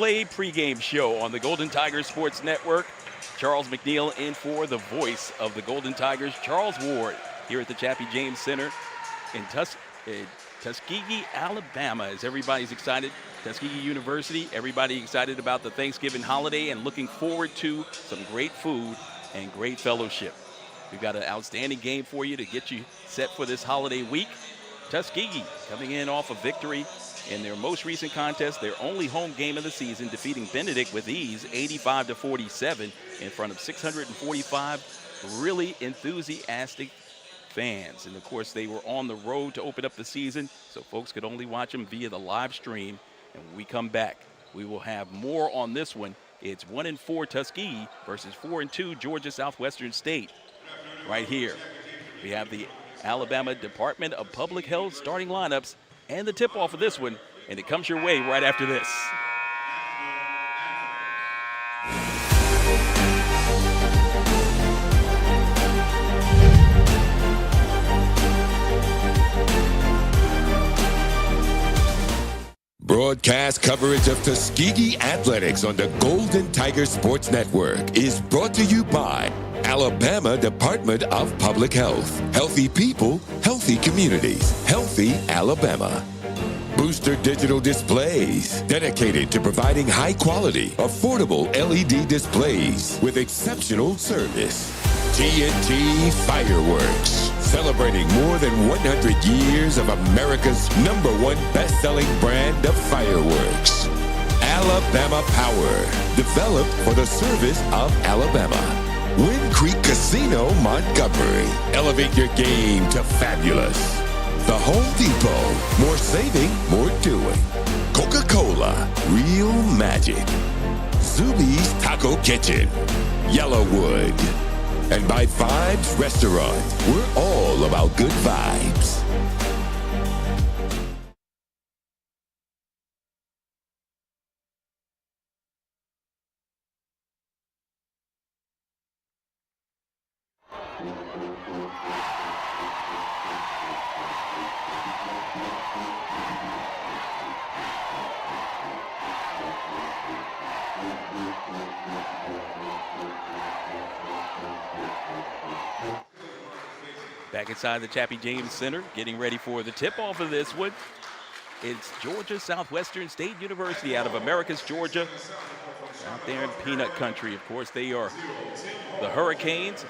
display pregame show on the Golden Tigers Sports Network. Charles McNeil in for the voice of the Golden Tigers, Charles Ward, here at the Chappie James Center in Tuskegee, Alabama. As everybody's excited, Tuskegee University, everybody excited about the Thanksgiving holiday and looking forward to some great food and great fellowship. We've got an outstanding game for you to get you set for this holiday week. Tuskegee coming in off a victory in their most recent contest, their only home game of the season, defeating Benedict with ease, 85-47, in front of 645 really enthusiastic fans. And of course, they were on the road to open up the season, so folks could only watch them via the live stream. And when we come back, we will have more on this one. It's 1-4 Tuskegee versus 4-2 Georgia Southwestern State. Right here, we have the Alabama Department of Public Health starting lineups and the tip-off of this one, and it comes your way right after this. Broadcast coverage of Tuskegee Athletics on the Golden Tiger Sports Network is brought to you by Alabama Department of Public Health. Healthy people, healthy communities, healthy Alabama. Booster Digital Displays, dedicated to providing high-quality, affordable LED displays with exceptional service. TNT Fireworks, celebrating more than 100 years of America's #1 best-selling brand of fireworks. Alabama Power, developed for the service of Alabama. Wind Creek Casino, Montgomery. Elevate your game to fabulous. The Home Depot, more saving, more doing. Coca-Cola, real magic. Zuby's Taco Kitchen, Yellowwood. And by Vibes Restaurant, we're all about good vibes. Back inside the Chappie James Center, getting ready for the tip-off of this one. It's Georgia Southwestern State University out of Americus, Georgia. Out there in peanut country, of course, they are the Hurricanes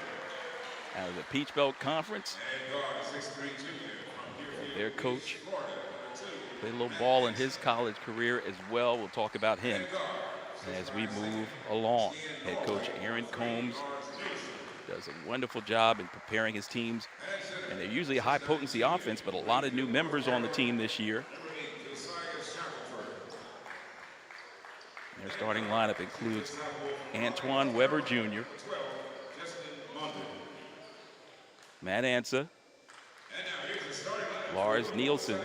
out of the Peach Belt Conference. Their coach played a little ball in his college career as well. We'll talk about him as we move along. Head coach Aaron Combs does a wonderful job in preparing his teams. And they're usually a high-potency offense, but a lot of new members on the team this year. Their starting lineup includes Antoine Weber Jr., Matt Ansa, Lars Nielsen.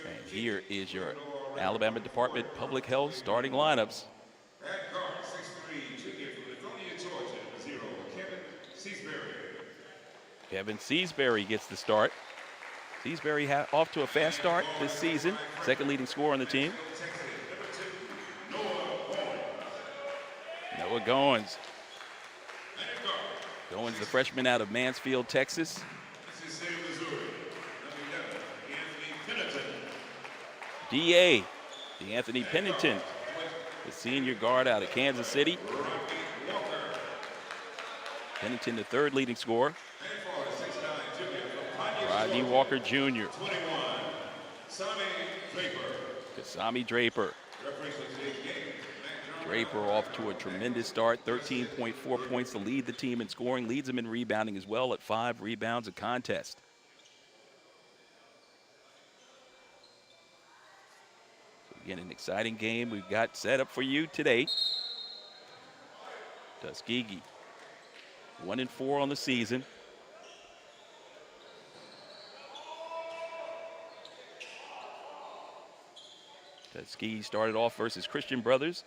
And here is your Alabama Department of Public Health starting lineups. Kevin Seasbury gets the start. Seasbury off to a fast start this season, second leading scorer on the team. Noah Goins. Goins, the freshman out of Mansfield, Texas. DA, D'Anthony Pennington, the senior guard out of Kansas City. Pennington, the third leading scorer. Rodney Walker Jr. Kasami Draper. Draper off to a tremendous start, 13.4 points to lead the team in scoring, leads them in rebounding as well at 5 rebounds a contest. So again, an exciting game we've got set up for you today. Tuskegee, 1-4 on the season. Tuskegee started off versus Christian Brothers.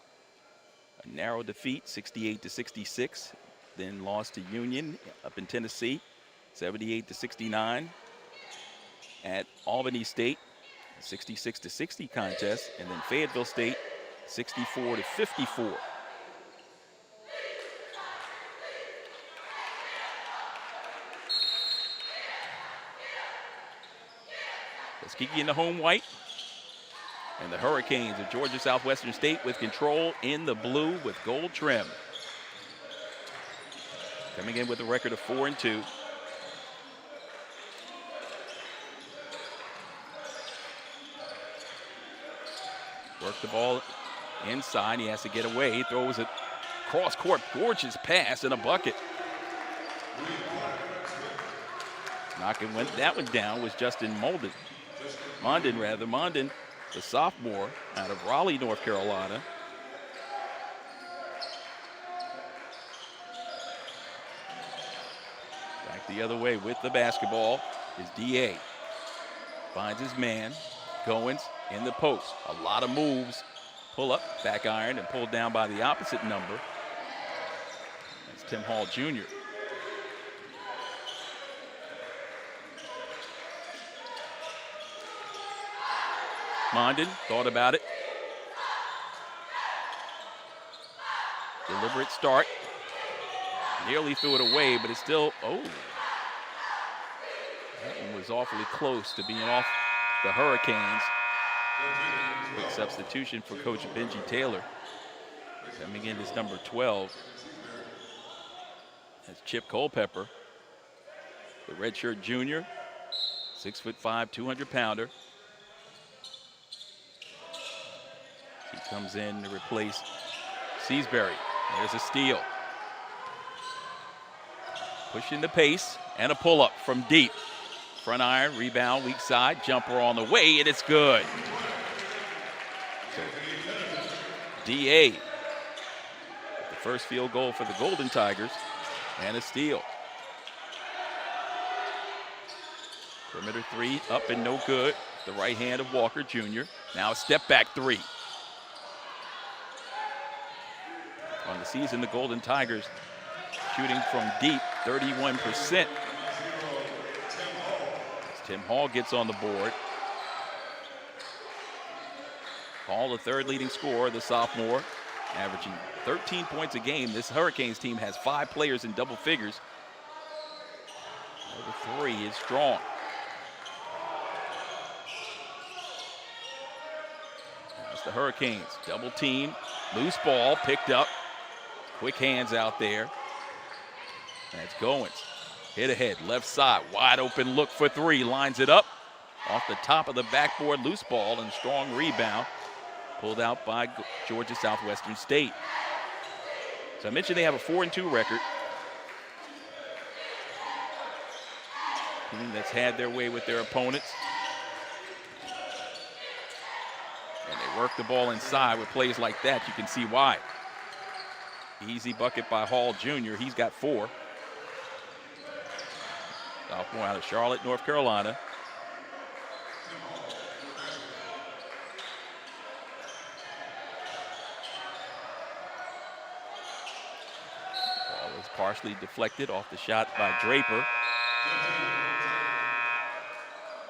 A narrow defeat, 68-66. Then lost to Union up in Tennessee, 78-69. At Albany State, 66-60 contest, and then Fayetteville State 64-54. Tuskegee in the home white, and the Hurricanes of Georgia Southwestern State with control in the blue with gold trim. Coming in with a record of 4-2. Work the ball inside. He has to get away. He throws it cross court. Gorgeous pass and a bucket. Knocking that one down was Justin Mondin, the sophomore out of Raleigh, North Carolina. Back the other way with the basketball is D.A. Finds his man, Goins, in the post. A lot of moves. Pull up, back iron, and pulled down by the opposite number. That's Tim Hall Jr. Mondin thought about it. Deliberate start. Nearly threw it away, but it's still, that one was awfully close to being off the Hurricanes. Quick substitution for Coach Benji Taylor. Coming in is number 12. That's Chip Culpepper, the redshirt junior, 6'5", 200-pounder. He comes in to replace Seasbury. There's a steal. Pushing the pace and a pull-up from deep. Front iron, rebound, weak side, jumper on the way, and it's good. So, D.A. the first field goal for the Golden Tigers, and a steal. Perimeter three, up and no good. The right hand of Walker Jr. Now a step back three. On the season, the Golden Tigers shooting from deep, 31%. Tim Hall gets on the board. Hall, the third leading scorer, the sophomore, averaging 13 points a game. This Hurricanes team has 5 players in double figures. Number 3 is strong. That's the Hurricanes. Double team, loose ball, picked up. Quick hands out there. That's Goins. Hit ahead, left side, wide open look for 3. Lines it up off the top of the backboard, loose ball, and strong rebound. Pulled out by Georgia Southwestern State. So I mentioned they have a 4-2 record. Team that's had their way with their opponents. And they work the ball inside with plays like that. You can see why. Easy bucket by Hall Jr. He's got 4. Sophomore out of Charlotte, North Carolina. Ball is partially deflected off the shot by Draper.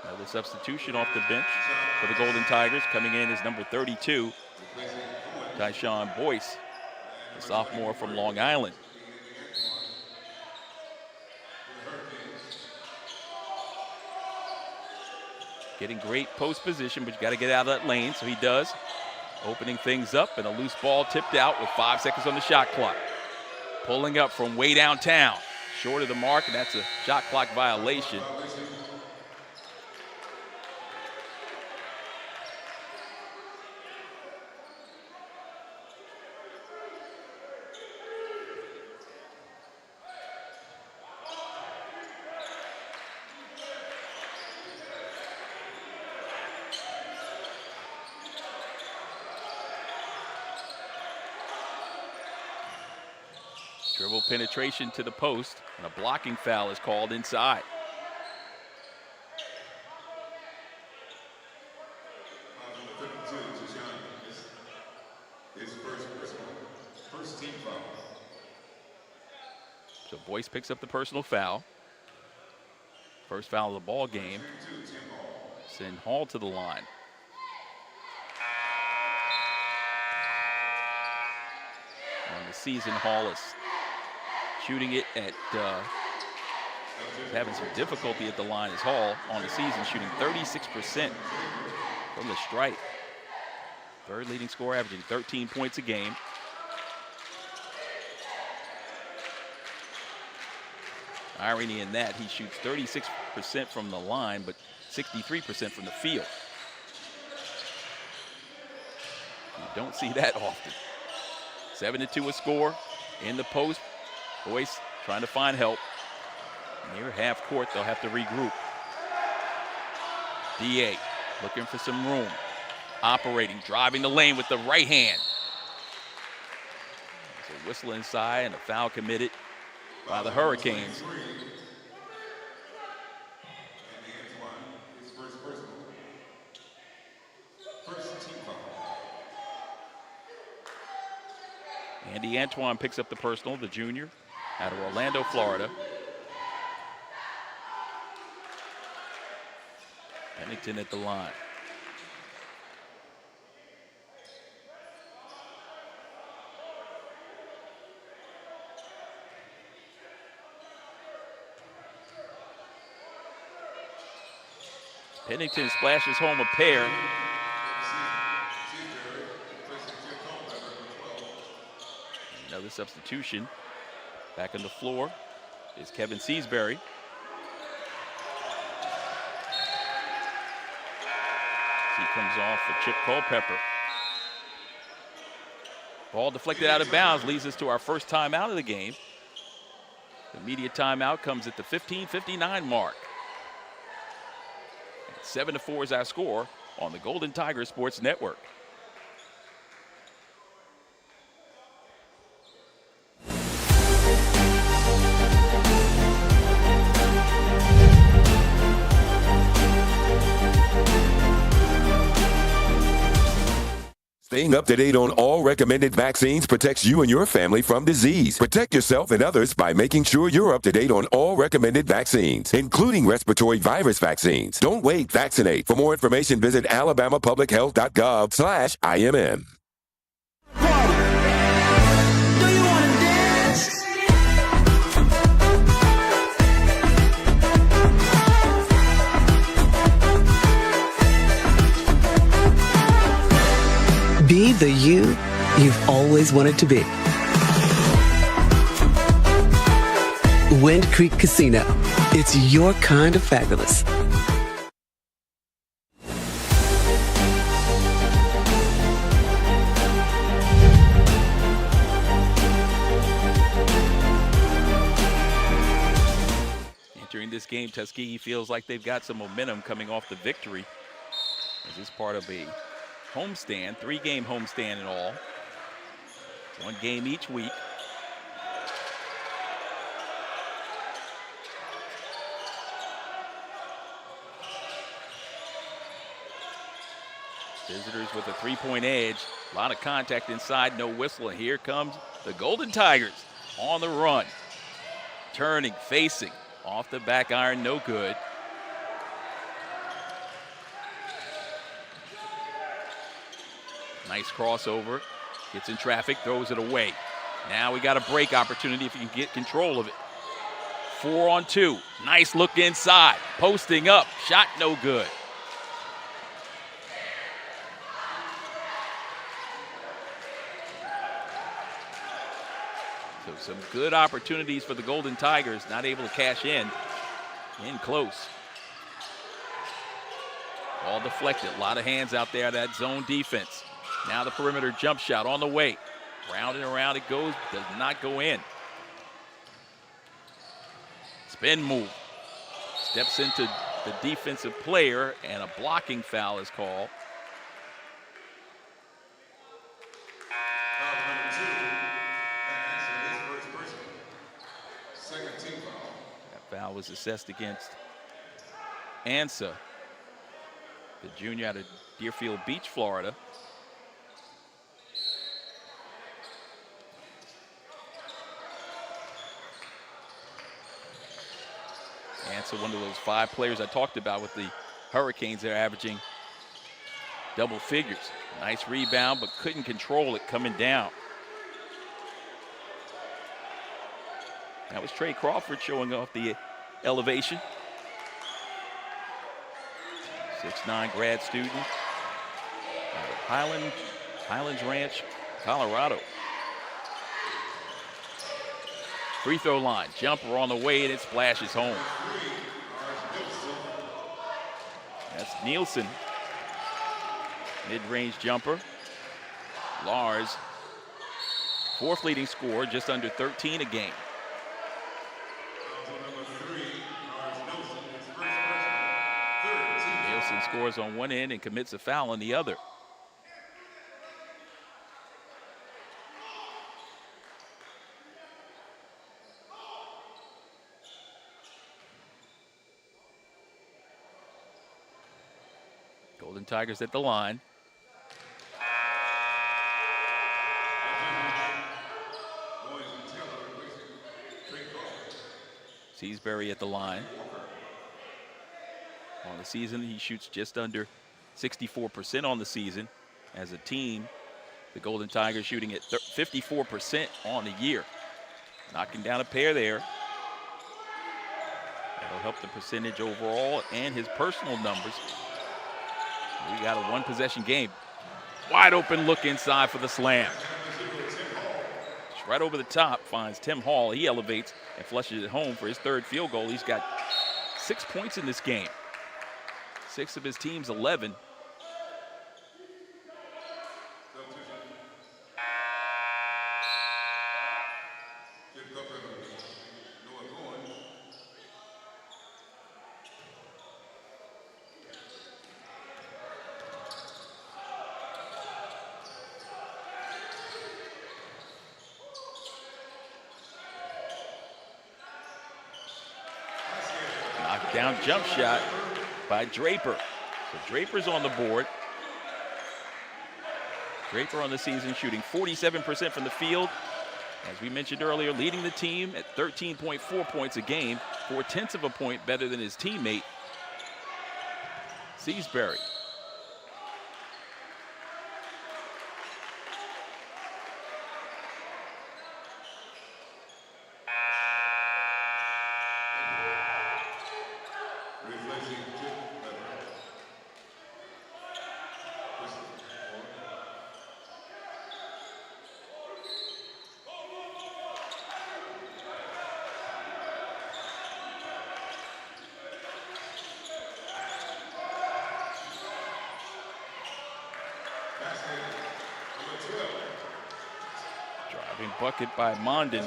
Another substitution off the bench for the Golden Tigers. Coming in is number 32, Tyshawn Boyce, the sophomore from Long Island. Getting great post position, but you got to get out of that lane, so he does. Opening things up, and a loose ball tipped out with 5 seconds on the shot clock. Pulling up from way downtown. Short of the mark, and that's a shot clock violation. Dribble penetration to the post, and a blocking foul is called inside. First team foul. So Boyce picks up the personal foul. First foul of the ball game. Send Hall to the line. season, Hollis shooting it at, having some difficulty at the line is Hall on the season, shooting 36% from the stripe. Third leading scorer, averaging 13 points a game. Irony in that, he shoots 36% from the line, but 63% from the field. You don't see that often. 7-2 a score in the post. Boyce trying to find help. Near half court, they'll have to regroup. DA looking for some room. Operating, driving the lane with the right hand. There's a whistle inside and a foul committed by the Hurricanes. Andy Antoine picks up the personal, the junior, out of Orlando, Florida. Pennington at the line. Pennington splashes home a pair. Another substitution. Back on the floor is Kevin Seasbury. He comes off for Chip Culpepper. Ball deflected out of bounds, leads us to our first timeout of the game. The immediate timeout comes at the 15:59 mark. 7-4 is our score on the Golden Tigers Sports Network. Staying up to date on all recommended vaccines protects you and your family from disease. Protect yourself and others by making sure you're up to date on all recommended vaccines, including respiratory virus vaccines. Don't wait, vaccinate. For more information, visit alabamapublichealth.gov/IMN. Be the you you've always wanted to be. Wind Creek Casino. It's your kind of fabulous. Entering this game, Tuskegee feels like they've got some momentum coming off the victory. This is part of a homestand, 3-game homestand in all. 1 game each week. Visitors with a 3-point edge. A lot of contact inside, no whistle. And here comes the Golden Tigers on the run. Turning, facing, off the back iron, no good. Nice crossover, gets in traffic, throws it away. Now we got a break opportunity if you can get control of it. 4-on-2, nice look inside, posting up, shot no good. So some good opportunities for the Golden Tigers, not able to cash in close. Ball deflected, a lot of hands out there, that zone defense. Now the perimeter jump shot on the way. Round and around it goes, does not go in. Spin move. Steps into the defensive player and a blocking foul is called. That foul was assessed against Ansa, the junior out of Deerfield Beach, Florida. Ansa, one of those 5 players I talked about with the Hurricanes. They're averaging double figures. Nice rebound, but couldn't control it coming down. That was Trey Crawford showing off the elevation. 6'9" grad student out of Highlands Ranch, Colorado. Free throw line, jumper on the way, and it splashes home. That's Nielsen. Mid-range jumper. Lars, fourth leading scorer, just under 13 a game. Nielsen scores on one end and commits a foul on the other. Golden Tigers at the line. Seasbury at the line. On the season, he shoots just under 64% on the season. As a team, the Golden Tigers shooting at 54% on the year. Knocking down a pair there. That'll help the percentage overall and his personal numbers. We got a one-possession game. Wide open look inside for the slam. It's right over the top, finds Tim Hall. He elevates and flushes it home for his third field goal. He's got 6 points in this game. 6 of his team's 11. Down jump shot by Draper. So Draper's on the board. Draper on the season shooting 47% from the field. As we mentioned earlier, leading the team at 13.4 points a game, 0.4 of a point better than his teammate, Seasbury. Driving bucket by Mondin.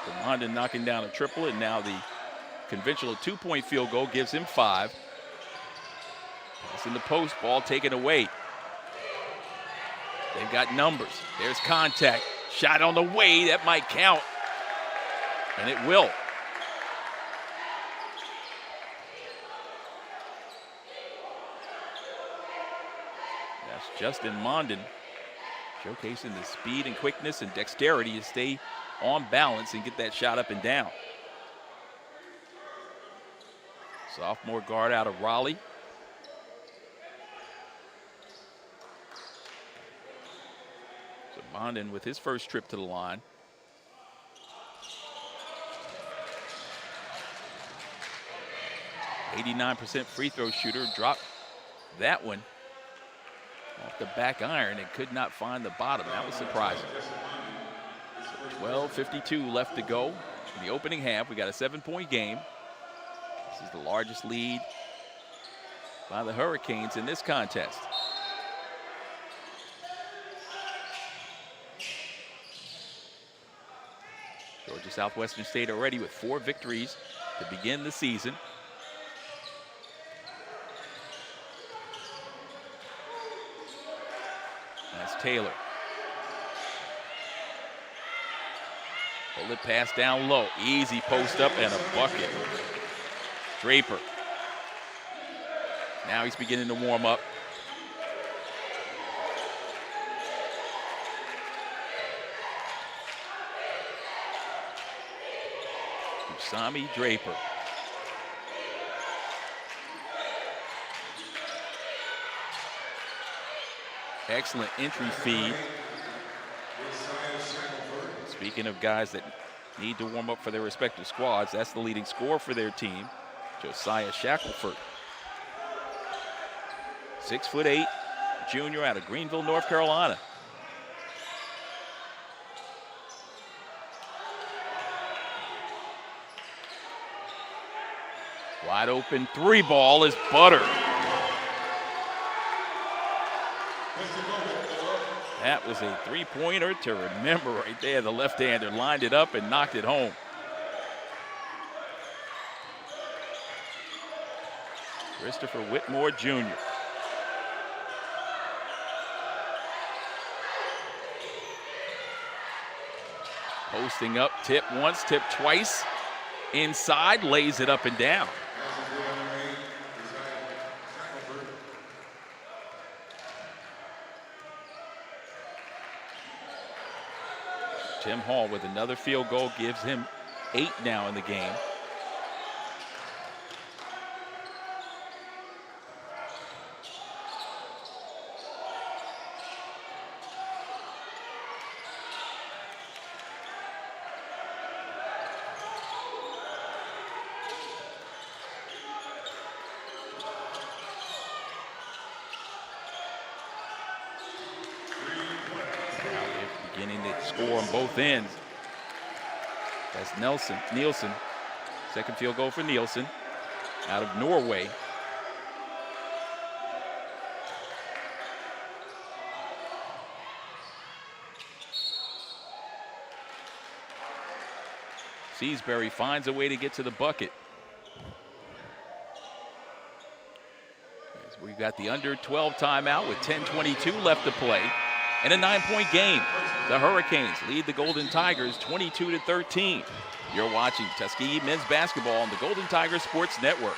So Mondin knocking down a triple, and now the conventional 2-point field goal gives him 5. Pass in the post, ball taken away. They've got numbers. There's contact. Shot on the way, that might count. And it will. That's Justin Mondin, showcasing the speed and quickness and dexterity to stay on balance and get that shot up and down. Sophomore guard out of Raleigh. So Mondin with his first trip to the line. .89% free throw shooter, dropped that one off the back iron and could not find the bottom. That was surprising. 12:52 left to go in the opening half. We got a 7-point game. This is the largest lead by the Hurricanes in this contest. Georgia Southwestern State already with 4 victories to begin the season. That's Taylor. Bullet pass down low. Easy post up and a bucket. Draper. Now he's beginning to warm up. Usami Draper. Excellent entry feed. Speaking of guys that need to warm up for their respective squads, that's the leading scorer for their team, Josiah Shackelford. 6'8", junior out of Greenville, North Carolina. Wide open three ball is buttered. That was a three-pointer to remember right there. The left-hander lined it up and knocked it home. Christopher Whitmore Jr. Posting up, tip once, tip twice. Inside, lays it up and down. Tim Hall with another field goal gives him 8 now in the game. Score on both ends. That's Nielsen. Second field goal for Nielsen out of Norway. Seasbury finds a way to get to the bucket. As we've got the under 12 timeout with 10:22 left to play and a 9-point game. The Hurricanes lead the Golden Tigers 22-13. You're watching Tuskegee men's basketball on the Golden Tigers Sports Network.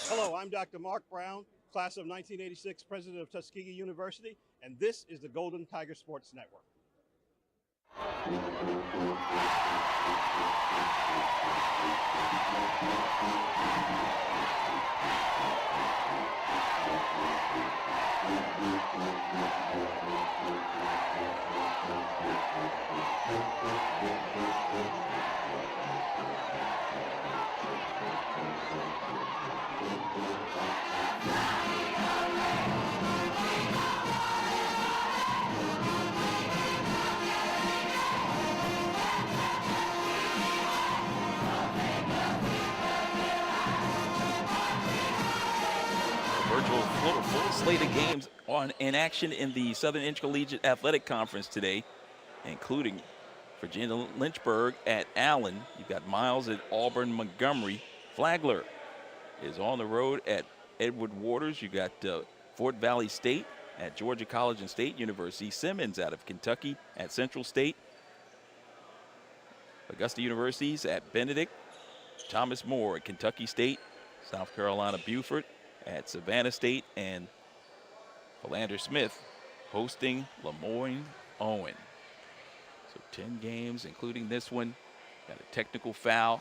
Hello, I'm Dr. Mark Brown, class of 1986, president of Tuskegee University, and this is the Golden Tiger Sports Network. Full slate of games in action in the Southern Intercollegiate Athletic Conference today, including Virginia Lynchburg at Allen. You've got Miles at Auburn Montgomery. Flagler is on the road at Edward Waters. You've got Fort Valley State at Georgia College and State University. Simmons out of Kentucky at Central State. Augusta University's at Benedict. Thomas More at Kentucky State. South Carolina Beaufort at Savannah State, and Philander Smith hosting Lemoyne Owen. So 10 games, including this one. Got a technical foul.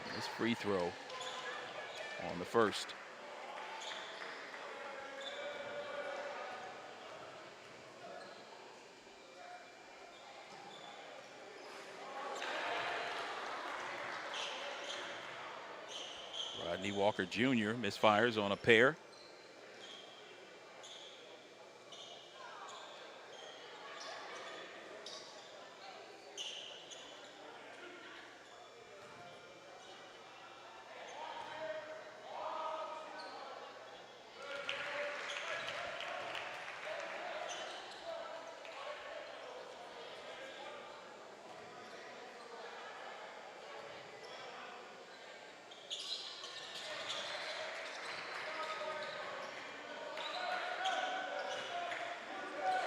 And this free throw on the first. Rodney Walker Jr. misfires on a pair.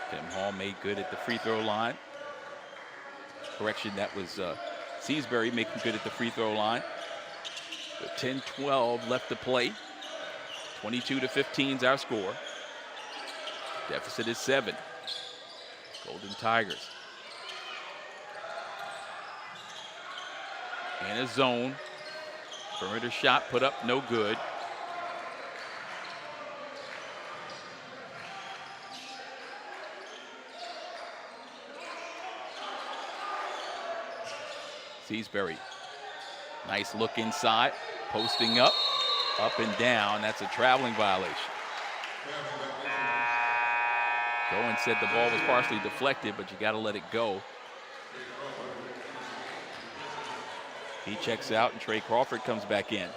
Tim Hall made good at the free throw line. Correction, that was Seasbury making good at the free throw line. With 10-12 left to play. 22-15 is our score. Deficit is 7. Golden Tigers. In a zone. Perimeter shot put up, no good. Seasbury. Nice look inside. Posting up and down. That's a traveling violation. Goins said the ball was partially deflected, but you got to let it go. He checks out, and Trey Crawford comes back in.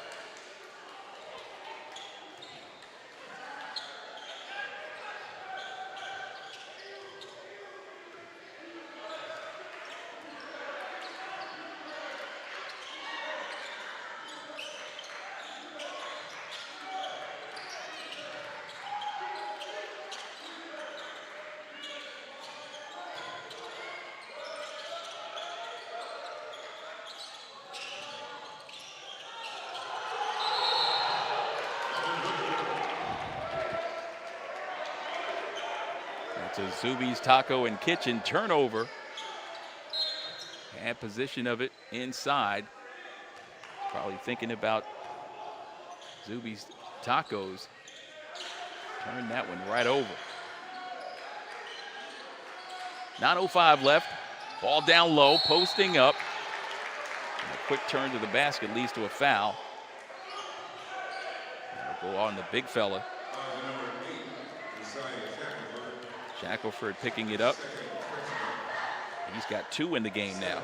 It's a Zuby's Taco and Kitchen turnover. And position of it inside. Probably thinking about Zuby's Tacos. Turn that one right over. 9:05 left. Ball down low, posting up. And a quick turn to the basket leads to a foul. That'll go on the big fella. Shackelford picking it up. He's got 2 in the game now.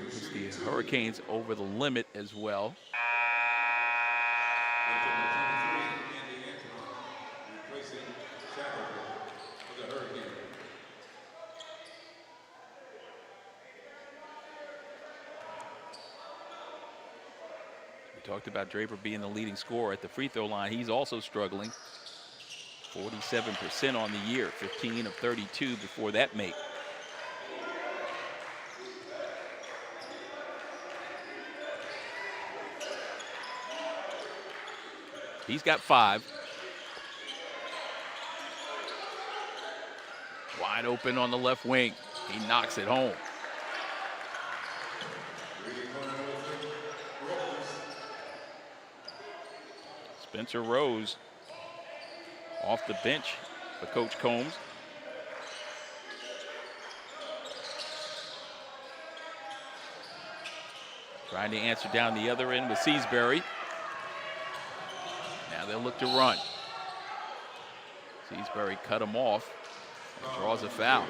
Puts the Hurricanes over the limit as well. Talked about Draper being the leading scorer at the free throw line. He's also struggling. 47% on the year, 15 of 32 before that make. He's got 5. Wide open on the left wing. He knocks it home. Spencer Rose off the bench for Coach Combs. Trying to answer down the other end with Seasbury. Now they'll look to run. Seasbury cut him off and draws a foul.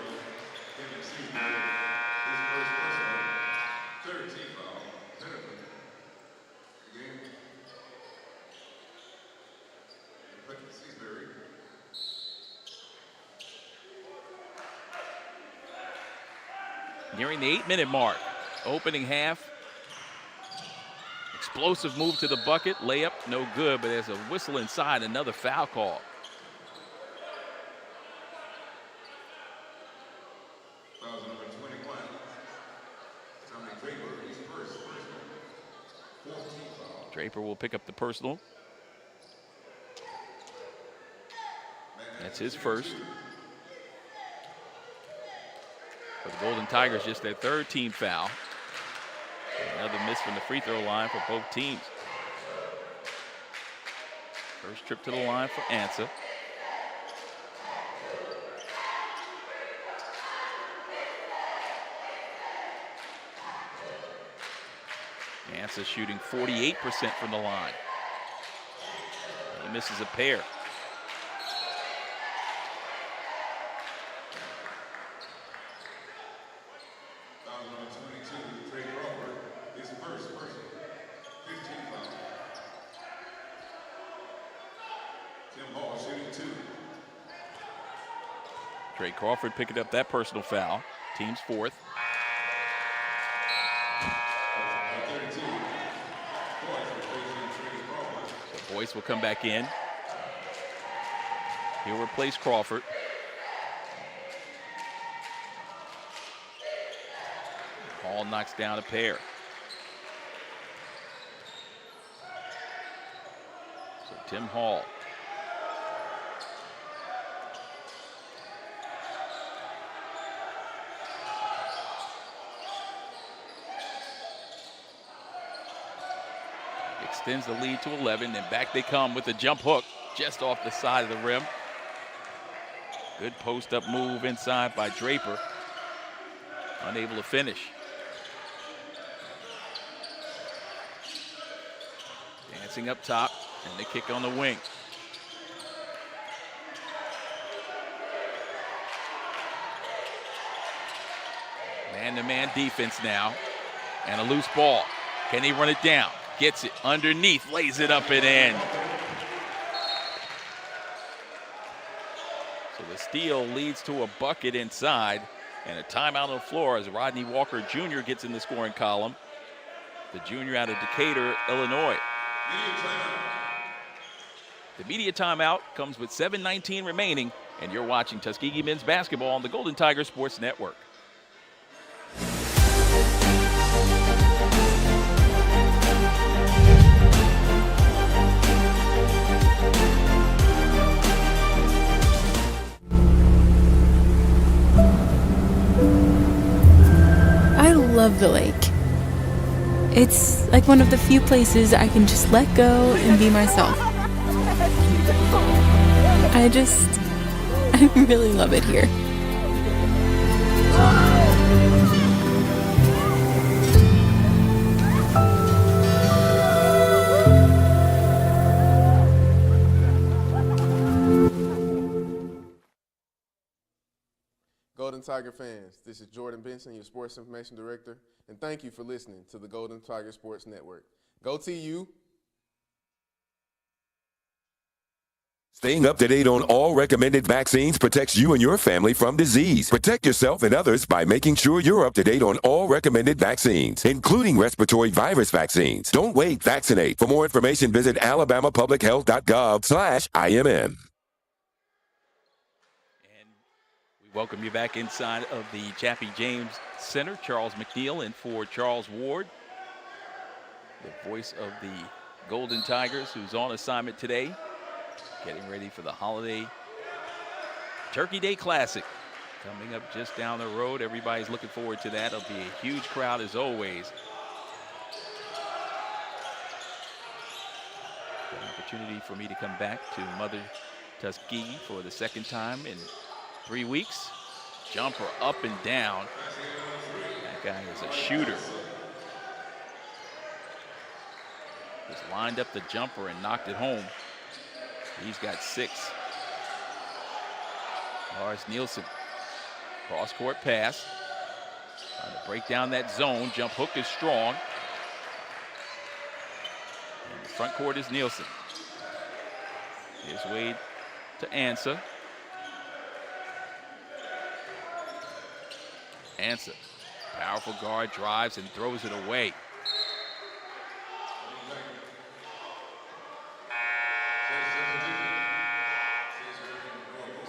Nearing the 8-minute mark. Opening half. Explosive move to the bucket. Layup, no good, but there's a whistle inside. Another foul call. Foul number 21. Tommy Draper is first. 14 foul. Draper will pick up the personal. That's his first. For the Golden Tigers, just their 3rd team foul. Another miss from the free throw line for both teams. First trip to the line for Ansa. Ansa shooting 48% from the line. He misses a pair. Trey Crawford picking up that personal foul. Team's 4th. So Boyce will come back in. He'll replace Crawford. Hall knocks down a pair. Tim Hall. Extends the lead to 11, and back they come with a jump hook just off the side of the rim. Good post-up move inside by Draper. Unable to finish. Dancing up top, and the kick on the wing. Man-to-man defense now, and a loose ball. Can he run it down? Gets it underneath, lays it up and in. So the steal leads to a bucket inside, and a timeout on the floor as Rodney Walker Jr. gets in the scoring column. The junior out of Decatur, Illinois. The media timeout comes with 7:19 remaining, and you're watching Tuskegee men's basketball on the Golden Tiger Sports Network. I love the lake. It's like one of the few places I can just let go and be myself. I really love it here. Golden Tiger fans, this is Jordan Benson, your Sports Information Director, and thank you for listening to the Golden Tiger Sports Network. Go TU! Staying up to date on all recommended vaccines protects you and your family from disease. Protect yourself and others by making sure you're up to date on all recommended vaccines, including respiratory virus vaccines. Don't wait, vaccinate. For more information, visit alabamapublichealth.gov/IMN. Welcome you back inside of the Chappie James Center. Charles McNeil in for Charles Ward, the voice of the Golden Tigers, who's on assignment today, getting ready for the holiday Turkey Day Classic coming up just down the road. Everybody's looking forward to that. It'll be a huge crowd as always. An opportunity for me to come back to Mother Tuskegee for the second time in 3 weeks. Jumper up and down. That guy is a shooter. Just lined up the jumper and knocked it home. He's got 6. Lars Nielsen. Cross-court pass. Trying to break down that zone. Jump hook is strong. And the front court is Nielsen. Here's Wade to Ansa. Ansa, powerful guard, drives and throws it away.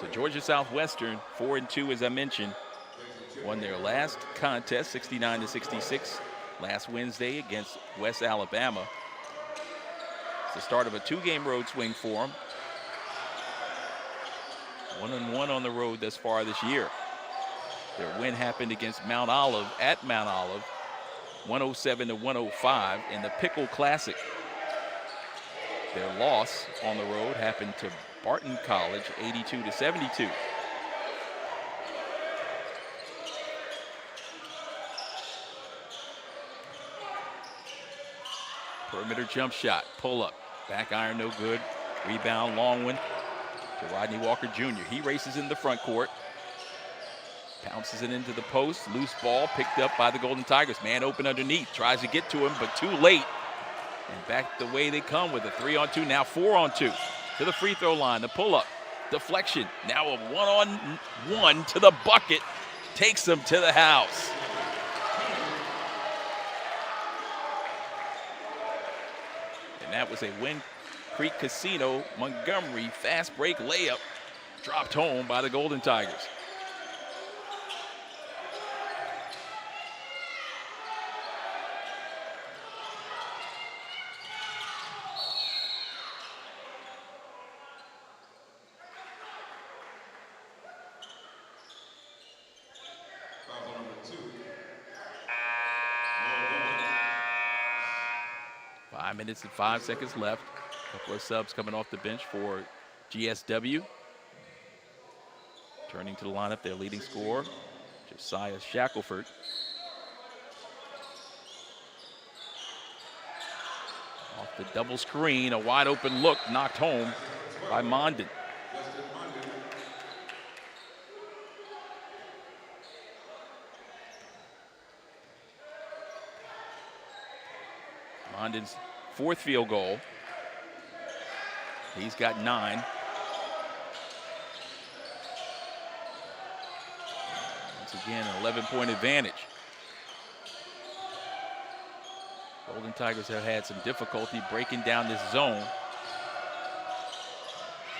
So Georgia Southwestern, 4-2 as I mentioned, won their last contest, 69-66, last Wednesday against West Alabama. It's the start of a 2-game road swing for them. 1-1 on the road thus far this year. Their win happened against Mount Olive at Mount Olive, 107-105 in the Pickle Classic. Their loss on the road happened to Barton College, 82-72. Perimeter jump shot, pull up, back iron no good. Rebound, long one to Rodney Walker Jr. He races in the front court. Bounces it into the post. Loose ball picked up by the Golden Tigers. Man open underneath. Tries to get to him, but too late. And back the way they come with a 3-on-2, now 4-on-2. To the free throw line, the pull-up. Deflection. Now a 1-on-1 to the bucket. Takes them to the house. And that was a Wind Creek Casino Montgomery fast break layup. Dropped home by the Golden Tigers. 5 minutes and 5 seconds left. A couple of subs coming off the bench for GSW. Turning to the lineup, their leading scorer, Josiah Shackelford. Off the double screen, a wide open look knocked home by Mondin. Mondin's 4th field goal. He's got 9. Once again, an 11-point advantage. Golden Tigers have had some difficulty breaking down this zone.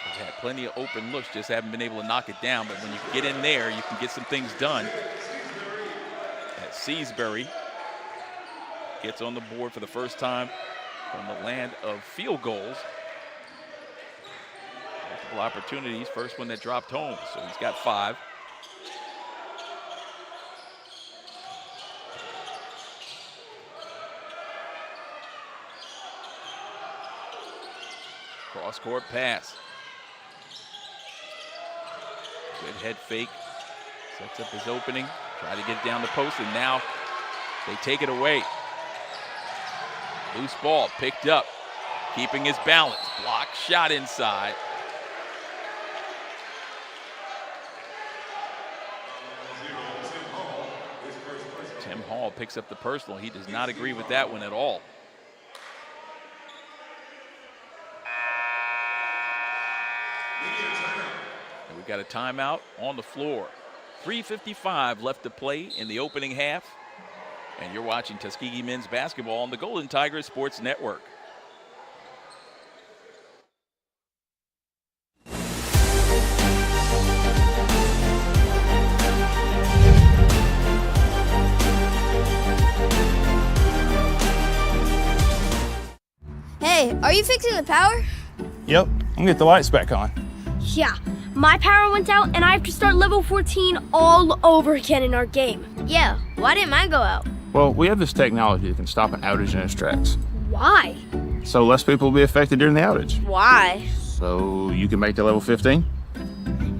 They've had plenty of open looks, just haven't been able to knock it down. But when you get in there, you can get some things done. As Seasbury gets on the board for the first time from the land of field goals. Multiple opportunities, first one that dropped home, so he's got 5. Cross-court pass. Good head fake. Sets up his opening. Try to get it down the post, and now they take it away. Loose ball picked up. Keeping his balance. Block shot inside. Tim Hall picks up the personal. He does not agree with that one at all. And we've got a timeout on the floor. 3:55 left to play in the opening half. And you're watching Tuskegee men's basketball on the Golden Tigers Sports Network. Hey, are you fixing the power? Yep, I'm gonna get the lights back on. Yeah, my power went out and I have to start level 14 all over again in our game. Yeah, why didn't mine go out? Well, we have this technology that can stop an outage in its tracks. Why? So less people will be affected during the outage. Why? So you can make it to level 15?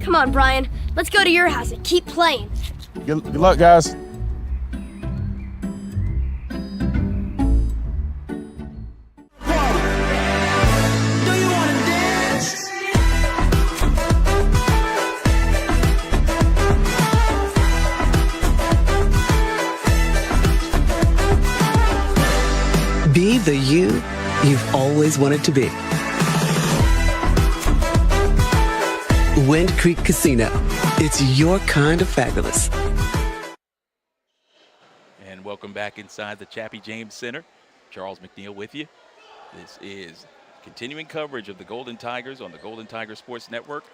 Come on, Brian. Let's go to your house and keep playing. Good luck, guys. Be the you you've always wanted to be. Wind Creek Casino. It's your kind of fabulous. And welcome back inside the Chappie James Center. Charles McNeil with you. This is continuing coverage of the Golden Tigers on the Golden Tigers Sports Network.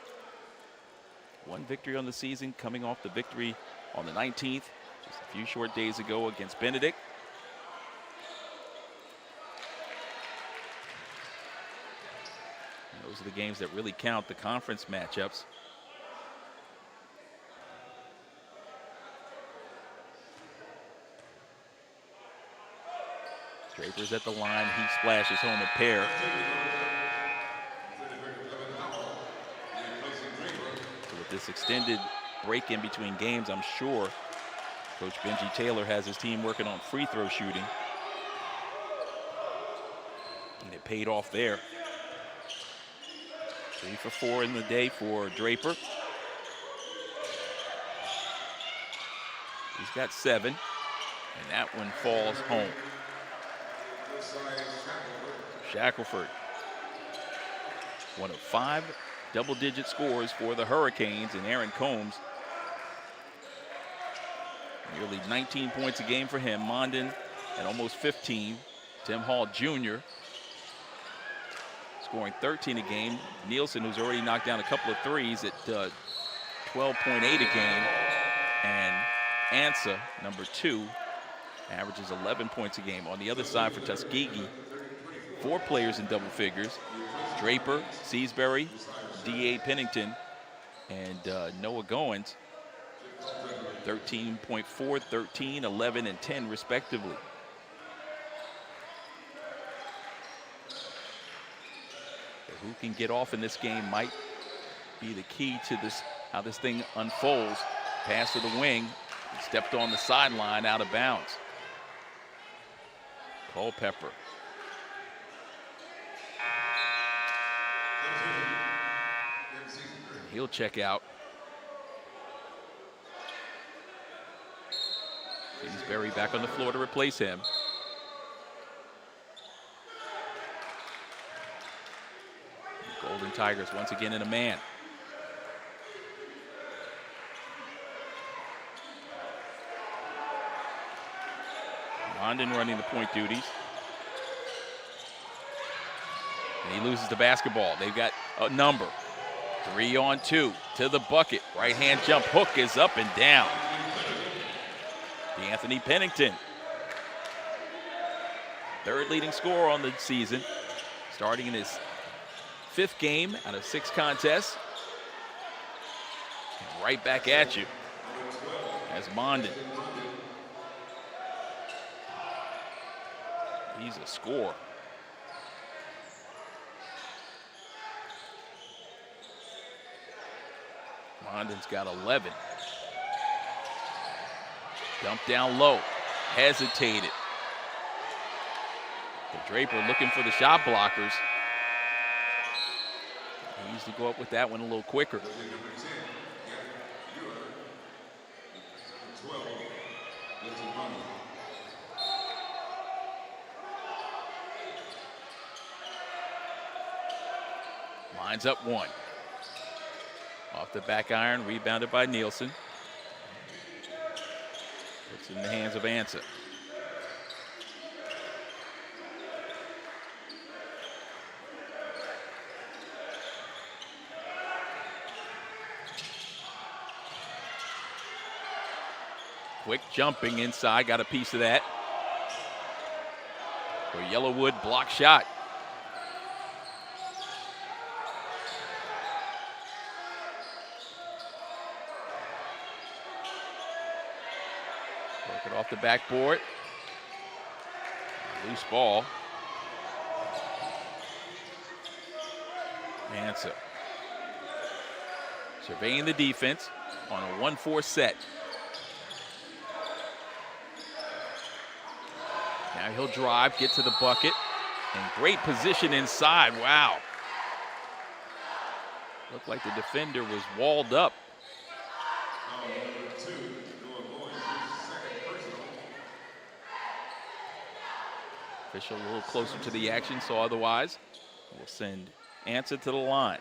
One victory on the season, coming off the victory on the 19th, just a few short days ago against Benedict. Those are the games that really count, the conference matchups. Draper's at the line. He splashes home a pair. So with this extended break in between games, I'm sure Coach Benji Taylor has his team working on free throw shooting. And it paid off there. 3 for 4 in the day for Draper. He's got 7, and that one falls home. Shackelford, one of 5 double-digit scores for the Hurricanes, and Aaron Combs. Nearly 19 points a game for him. Mondin at almost 15. Tim Hall Jr. scoring 13 a game. Nielsen, who's already knocked down a couple of threes, at 12.8 a game. And Ansa, number 2, averages 11 points a game. On the other side for Tuskegee, 4 players in double figures. Draper, Seasbury, D.A. Pennington, and Noah Goins. 13.4, 13, 11, and 10 respectively. Who can get off in this game might be the key to this, how this thing unfolds. Pass to the wing. He stepped on the sideline out of bounds. Culpepper. He'll check out. Kingsbury back on the floor to replace him. The Golden Tigers once again in a man. London running the point duties. And he loses the basketball. They've got a number. 3-on-2 to the bucket. Right hand jump hook is up and down. Anthony Pennington, third leading scorer on the season, starting in his 5th game out of 6 contests. And right back at you as Mondin. He's a scorer. Mondin's got 11. Dump down low, hesitated. The Draper looking for the shot blockers. He needs to go up with that one a little quicker. Lines up one. Off the back iron, rebounded by Nielsen. It's in the hands of Ansa. Quick jumping inside, got a piece of that. For Yellowwood, block shot. Off the backboard. Loose ball. Ansa surveying the defense on a 1-4 set. Now he'll drive, get to the bucket, and great position inside. Wow. Looked like the defender was walled up. Official a little closer to the action, so otherwise we'll send Ansa to the line.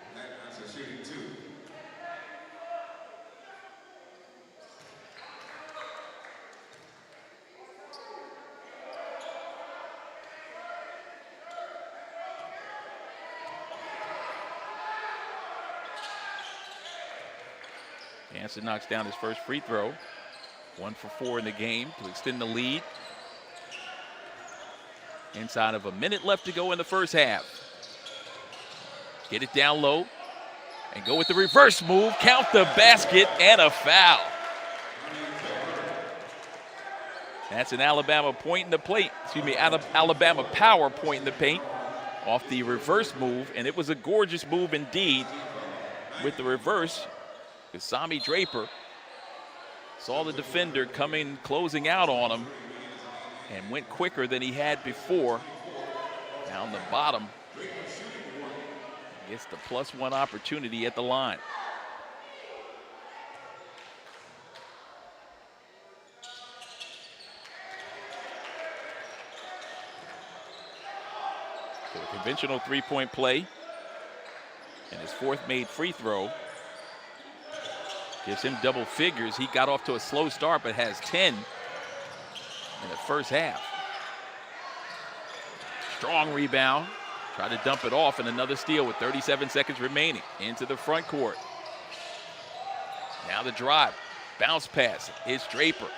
Ansa knocks down his first free throw. 1 for 4 in the game to extend the lead. Inside of a minute left to go in the first half. Get it down low and go with the reverse move. Count the basket and a foul. That's an Alabama point in the plate. Excuse me, Alabama power point in the paint off the reverse move, and it was a gorgeous move indeed. With the reverse, Sami Draper saw the defender coming, closing out on him, and went quicker than he had before. Down the bottom, gets the +1 opportunity at the line. So a conventional three-point play, and his 4th made free throw gives him double figures. He got off to a slow start, but has 10 in the first half. Strong rebound. Try to dump it off, and another steal with 37 seconds remaining. Into the front court. Now the drive. Bounce pass. It's Draper.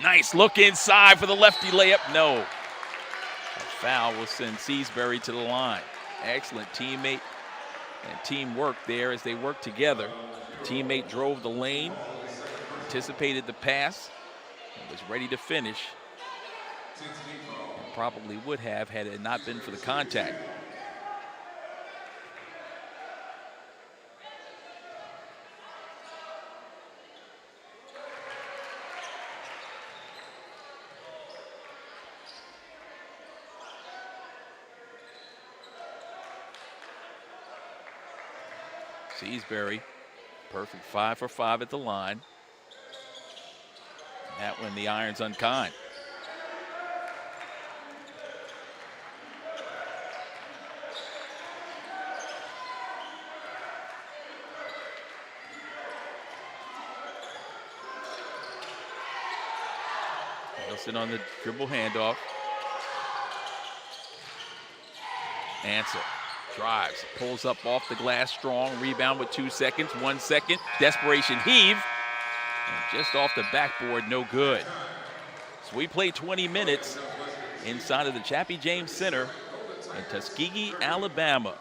Nice look inside for the lefty layup. No. A foul will send Seasbury to the line. Excellent teammate and teamwork there as they work together. The teammate drove the lane, anticipated the pass, and was ready to finish. And probably would have had it not been for the contact. Seasbury, perfect 5 for 5 at the line. That one, the iron's unkind. Nelson on the dribble handoff. Answer. Drives, pulls up off the glass strong, rebound with 2 seconds, 1 second, desperation heave, and just off the backboard, no good. So we play 20 minutes inside of the Chappie James Center in Tuskegee, Alabama.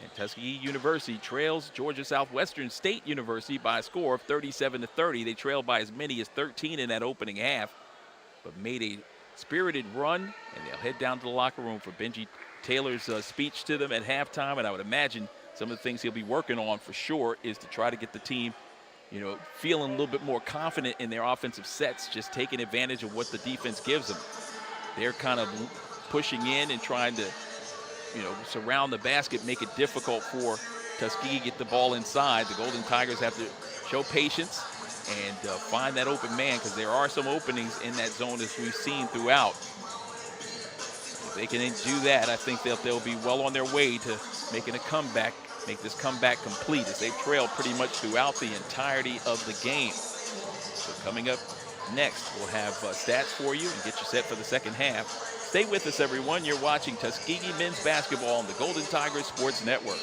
And Tuskegee University trails Georgia Southwestern State University by a score of 37-30. They trailed by as many as 13 in that opening half, but made a spirited run, and they'll head down to the locker room for Benji Taylor's speech to them at halftime. And I would imagine some of the things he'll be working on for sure is to try to get the team, feeling a little bit more confident in their offensive sets, just taking advantage of what the defense gives them. They're kind of pushing in and trying to, surround the basket, make it difficult for Tuskegee to get the ball inside. The Golden Tigers have to show patience and find that open man, because there are some openings in that zone as we've seen throughout. If they can do that, I think they'll be well on their way to making a comeback, make this comeback complete, as they've trailed pretty much throughout the entirety of the game. So coming up next, we'll have stats for you and get you set for the second half. Stay with us, everyone. You're watching Tuskegee men's basketball on the Golden Tigers Sports Network.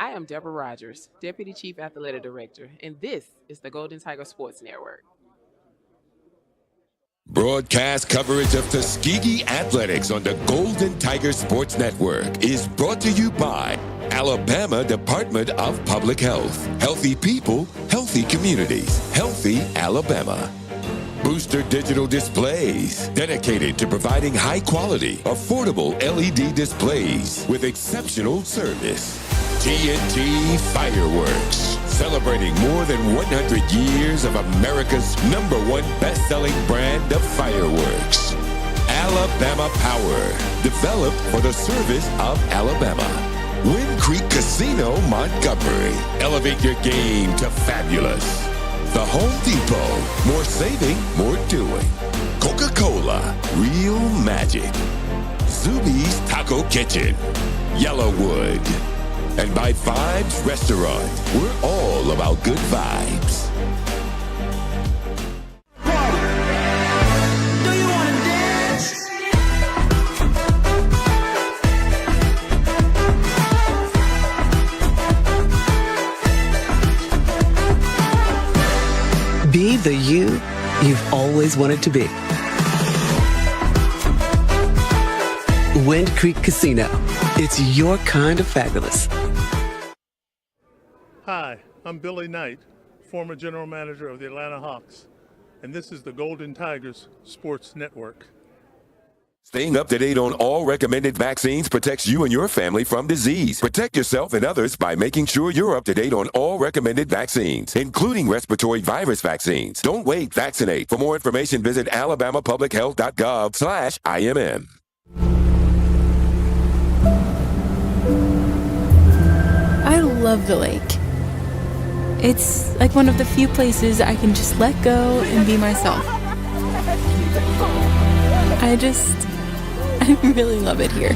I am Deborah Rogers, Deputy Chief Athletic Director, and this is the Golden Tiger Sports Network. Broadcast coverage of Tuskegee athletics on the Golden Tiger Sports Network is brought to you by Alabama Department of Public Health. Healthy people, healthy communities, healthy Alabama. Booster Digital Displays, dedicated to providing high-quality, affordable LED displays with exceptional service. TNT Fireworks, celebrating more than 100 years of America's #1 best-selling brand of fireworks. Alabama Power, developed for the service of Alabama. Wind Creek Casino, Montgomery. Elevate your game to fabulous. The Home Depot, more saving, more doing. Coca-Cola, real magic. Zuby's Taco Kitchen, Yellowwood. And by Vibes Restaurant, we're all about good vibes. Do you want to dance? Be the you you've always wanted to be. Wind Creek Casino. It's your kind of fabulous. Hi, I'm Billy Knight, former general manager of the Atlanta Hawks, and this is the Golden Tigers Sports Network. Staying up to date on all recommended vaccines protects you and your family from disease. Protect yourself and others by making sure you're up to date on all recommended vaccines, including respiratory virus vaccines. Don't wait, vaccinate. For more information, visit alabamapublichealth.gov/IMM. I love the lake. It's like one of the few places I can just let go and be myself. I really love it here.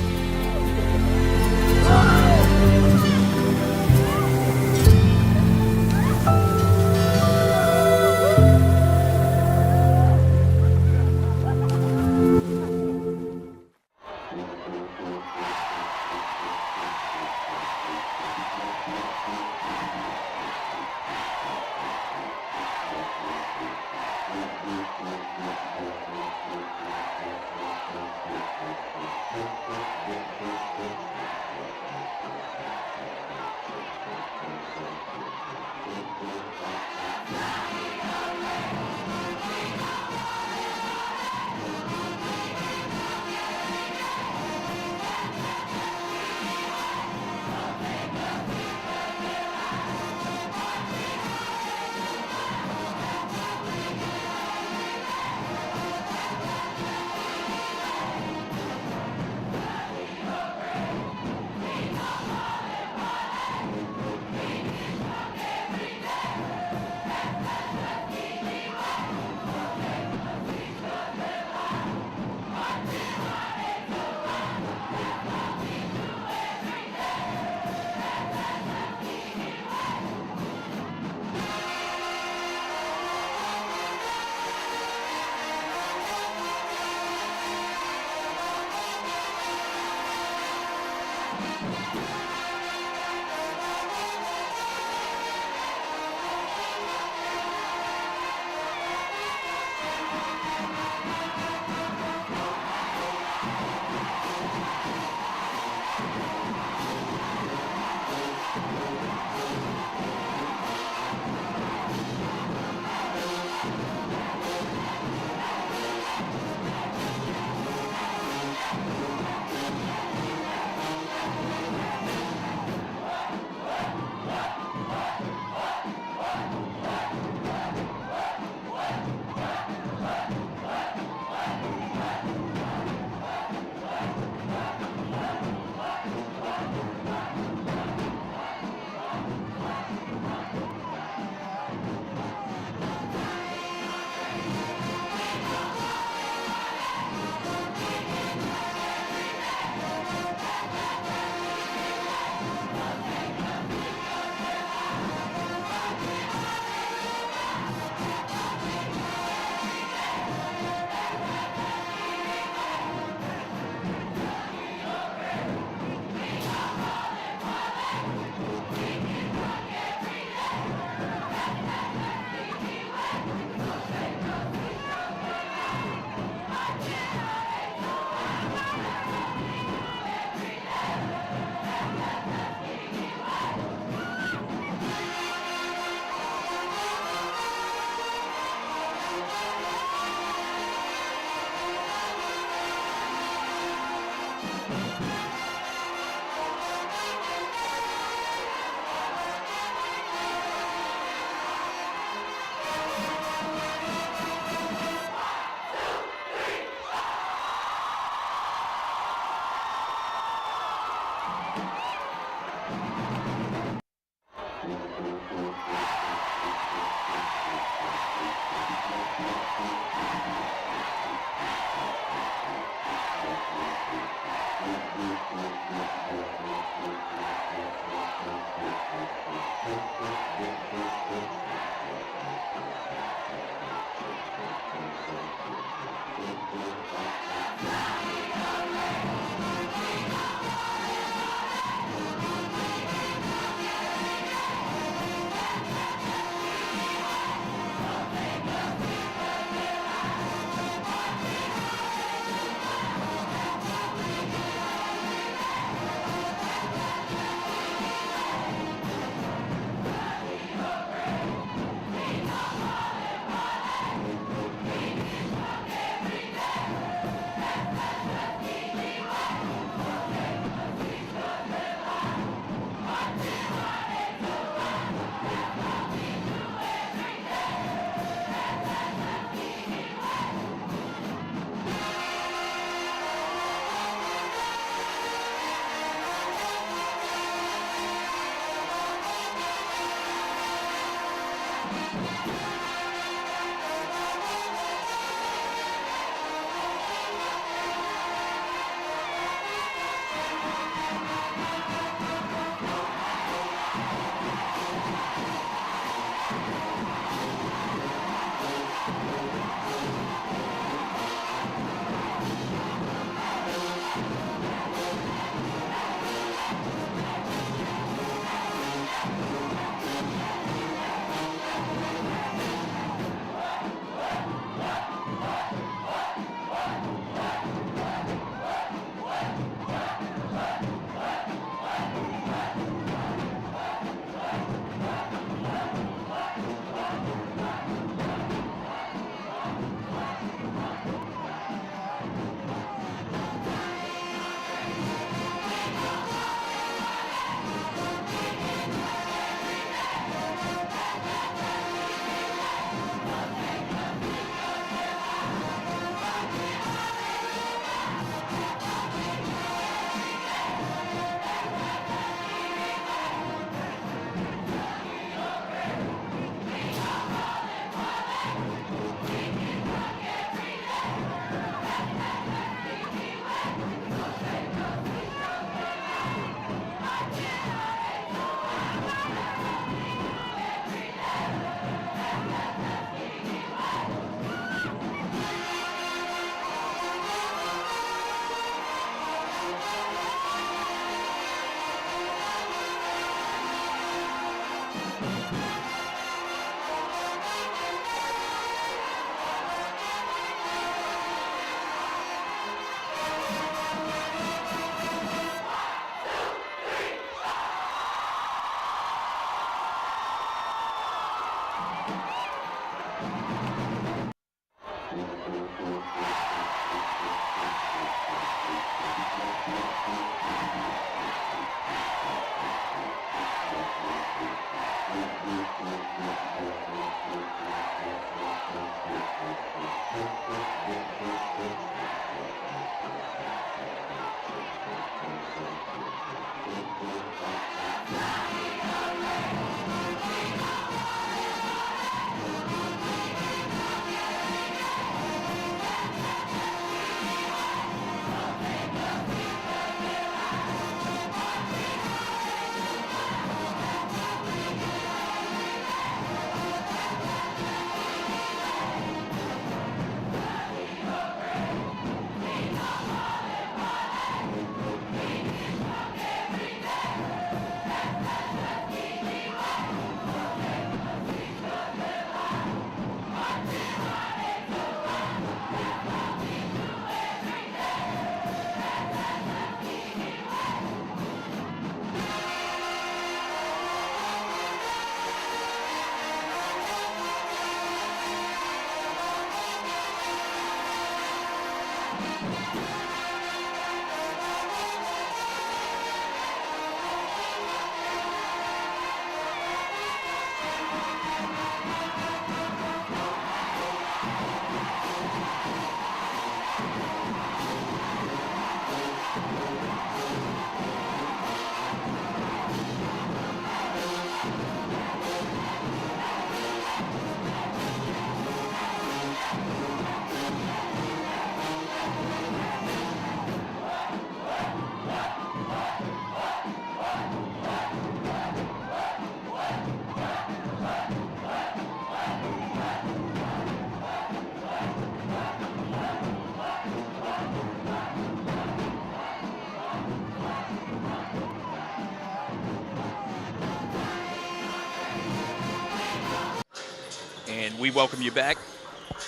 And we welcome you back.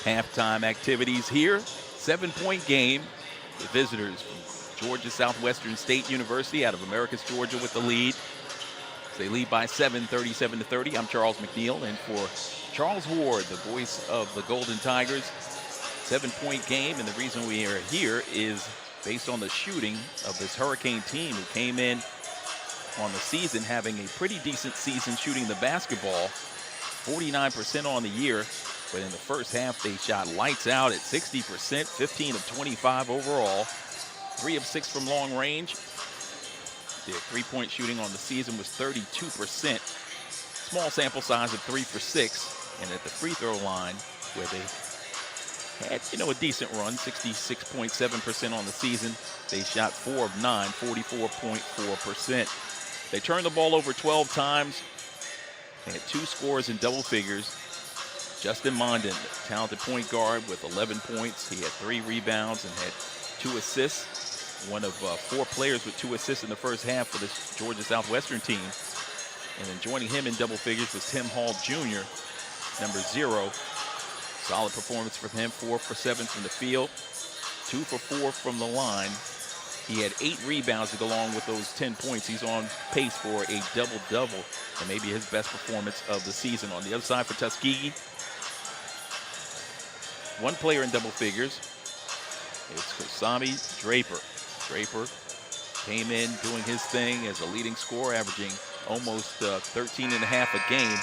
Halftime activities here. 7-point game. The visitors from Georgia Southwestern State University out of Americus, Georgia with the lead. They lead by 7, 37-30. I'm Charles McNeil, and for Charles Ward, the voice of the Golden Tigers, 7-point game, and the reason we are here is based on the shooting of this Hurricane team who came in on the season having a pretty decent season shooting the basketball, 49% on the year, but in the first half they shot lights out at 60%, 15 of 25 overall, 3 of 6 from long range. Their three-point shooting on the season was 32%. Small sample size of 3 for 6. And at the free throw line, where they had, a decent run, 66.7% on the season, they shot 4 of 9, 44.4%. They turned the ball over 12 times. They had 2 scores in double figures. Justin Mondin, talented point guard with 11 points. He had 3 rebounds and had 2 assists. One of 4 players with 2 assists in the first half for this Georgia Southwestern team. And then joining him in double figures was Tim Hall Jr., number 0. Solid performance from him, 4 for 7 from the field, 2 for 4 from the line. He had 8 rebounds to go along with those 10 points. He's on pace for a double-double, and maybe his best performance of the season. On the other side for Tuskegee, 1 player in double figures. It's Kasami Draper. Draper came in doing his thing as a leading scorer, averaging almost 13 and a half a game.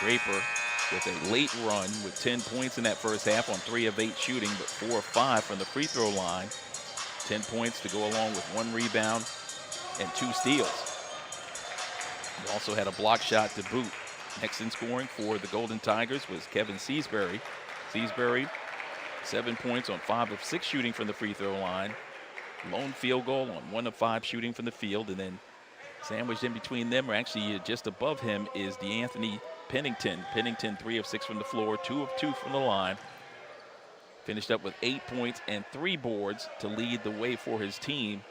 Draper with a late run with 10 points in that first half on 3 of 8 shooting, but 4 of 5 from the free throw line. 10 points to go along with 1 rebound and 2 steals. He also had a block shot to boot. Next in scoring for the Golden Tigers was Kevin Seasbury. Seasbury, 7 points on 5 of 6 shooting from the free throw line. Lone field goal on 1 of 5 shooting from the field. And then sandwiched in between them, or actually just above him, is DeAnthony Pennington. Pennington, 3 of 6 from the floor, 2 of 2 from the line. Finished up with 8 points and 3 boards to lead the way for his team.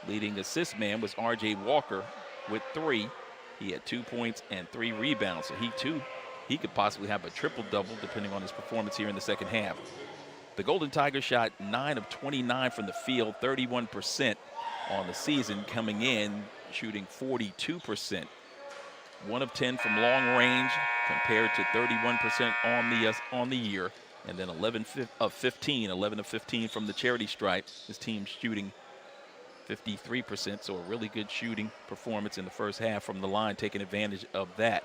Leading assist man was R.J. Walker with 3. He had 2 points and 3 rebounds. So he could possibly have a triple-double depending on his performance here in the second half. The Golden Tigers shot 9 of 29 from the field, 31% on the season, coming in shooting 42%. 1 of 10 from long range compared to 31% on the year. And then 11 of 15 from the charity stripe. His team shooting 53%, so a really good shooting performance in the first half from the line, taking advantage of that.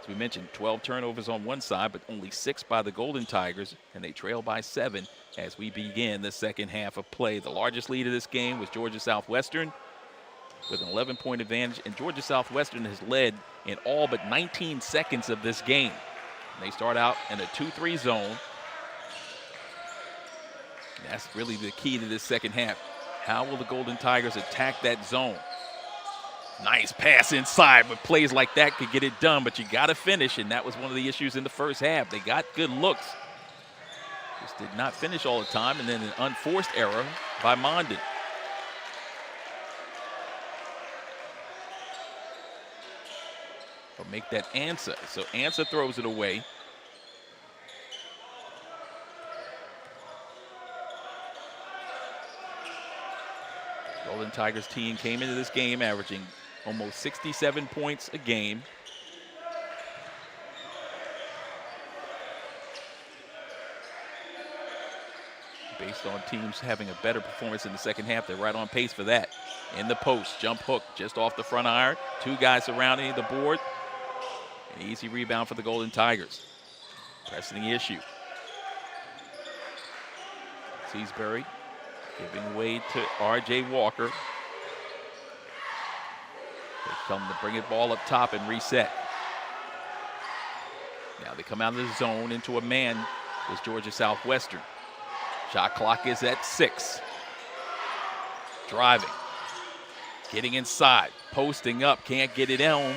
As we mentioned, 12 turnovers on one side, but only 6 by the Golden Tigers, and they trail by 7 as we begin the second half of play. The largest lead of this game was Georgia Southwestern with an 11-point advantage, and Georgia Southwestern has led in all but 19 seconds of this game. And they start out in a 2-3 zone. And that's really the key to this second half. How will the Golden Tigers attack that zone? Nice pass inside, but plays like that could get it done, but you got to finish, and that was one of the issues in the first half. They got good looks, just did not finish all the time, and then an unforced error by Mondin. Or make that Ansa. So Ansa throws it away. Golden Tigers team came into this game averaging almost 67 points a game. Based on teams having a better performance in the second half, they're right on pace for that. In the post, jump hook just off the front iron. 2 guys surrounding the board. An easy rebound for the Golden Tigers. Pressing the issue. Seasbury giving way to R.J. Walker. They come to bring it ball up top and reset. Now they come out of the zone into a man is Georgia Southwestern. Shot clock is at 6. Driving. Getting inside. Posting up. Can't get it home.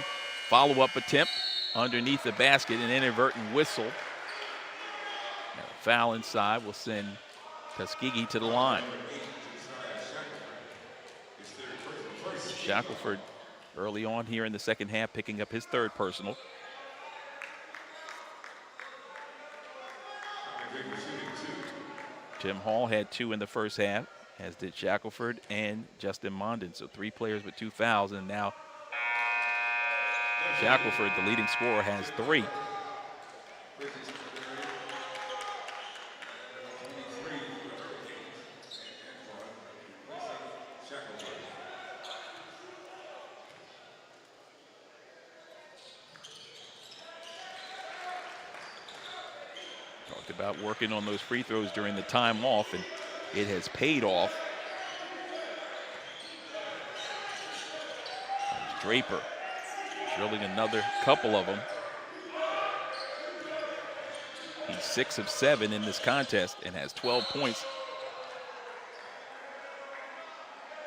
Follow-up attempt underneath the basket. An inadvertent whistle. Now a foul inside will send Tuskegee to the line. Shackelford early on here in the second half picking up his 3rd personal. Tim Hall had 2 in the first half, as did Shackelford and Justin Mondin. So 3 players with 2 fouls, and now Shackelford, the leading scorer, has 3. About working on those free throws during the time off, and it has paid off. There's Draper drilling another couple of them. He's 6 of 7 in this contest and has 12 points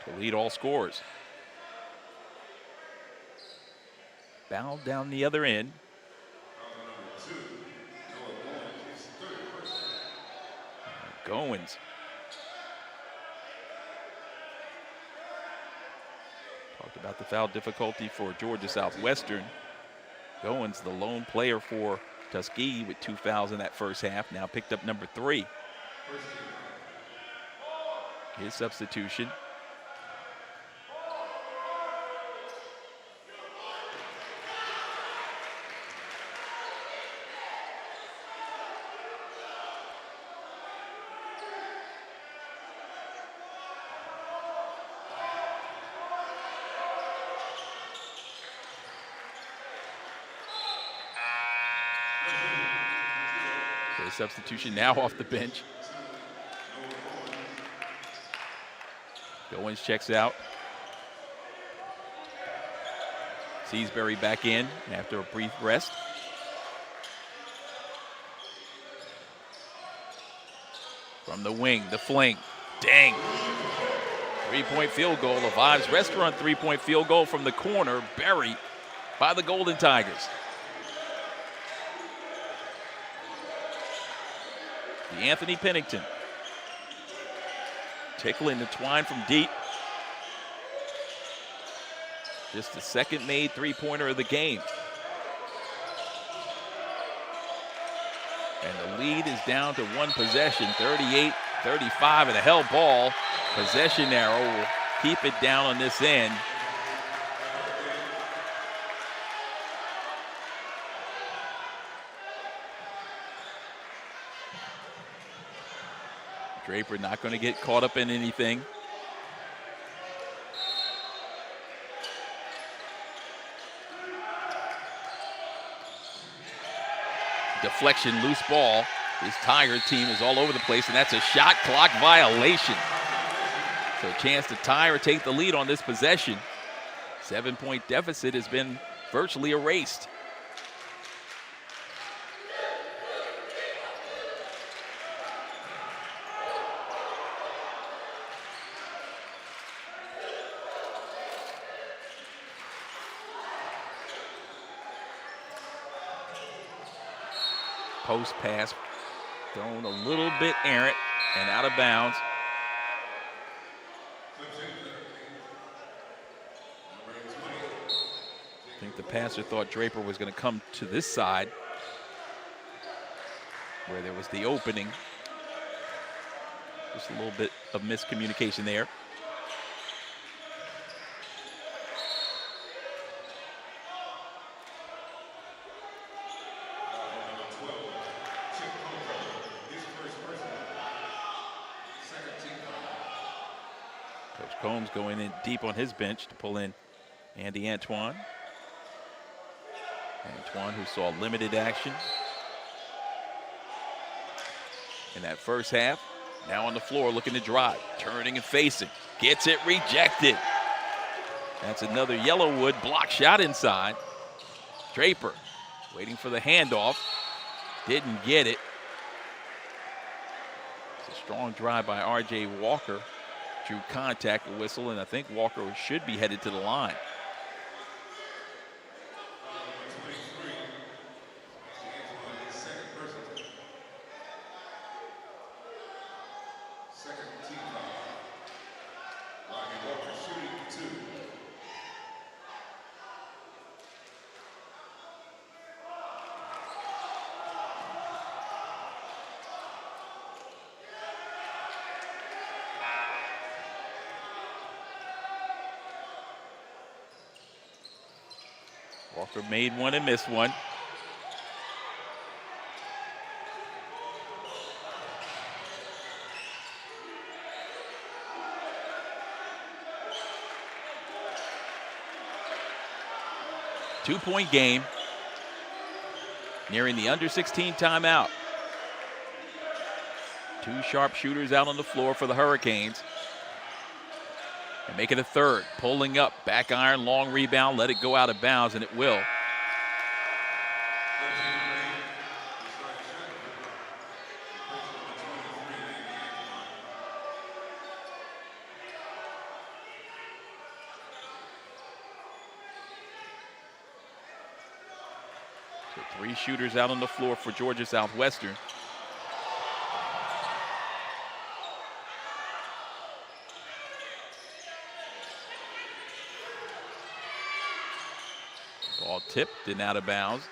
to lead all scorers. Foul down the other end. Goins. Talked about the foul difficulty for Georgia Southwestern. Goins, the lone player for Tuskegee with 2 fouls in that first half, now picked up number 3. His substitution. Substitution now off the bench. Goins checks out. Seasbury back in after a brief rest. From the wing, the fling. Dang. 3-point field goal. A Vibes Restaurant 3-point field goal from the corner, buried by the Golden Tigers. Anthony Pennington tickling the twine from deep. Just the 2nd made 3-pointer of the game. And the lead is down to 1 possession, 38-35, and a held ball. Possession arrow will keep it down on this end. Draper not going to get caught up in anything. deflection, loose ball. This Tiger team is all over the place, and that's a shot clock violation. So a chance to tie or take the lead on this possession. 7-point deficit has been virtually erased. Post pass thrown a little bit errant and out of bounds. I think the passer thought Draper was going to come to this side where there was the opening. Just a little bit of miscommunication there. Coach Combs going in deep on his bench to pull in Andy Antoine. Antoine, who saw limited action in that first half, now on the floor looking to drive, turning and facing, gets it rejected. That's another Yellowwood block shot inside. Draper waiting for the handoff, didn't get it. It's a strong drive by R.J. Walker. Drew contact, the whistle, and I think Walker should be headed to the line. Walker made one and missed one. Two-point game. Nearing the under 16 timeout. Two sharp shooters out on the floor for the Hurricanes. And make it a third. Pulling up, back iron, long rebound, let it go out of bounds, and it will. So three shooters out on the floor for Georgia Southwestern. Ball tipped and out of bounds.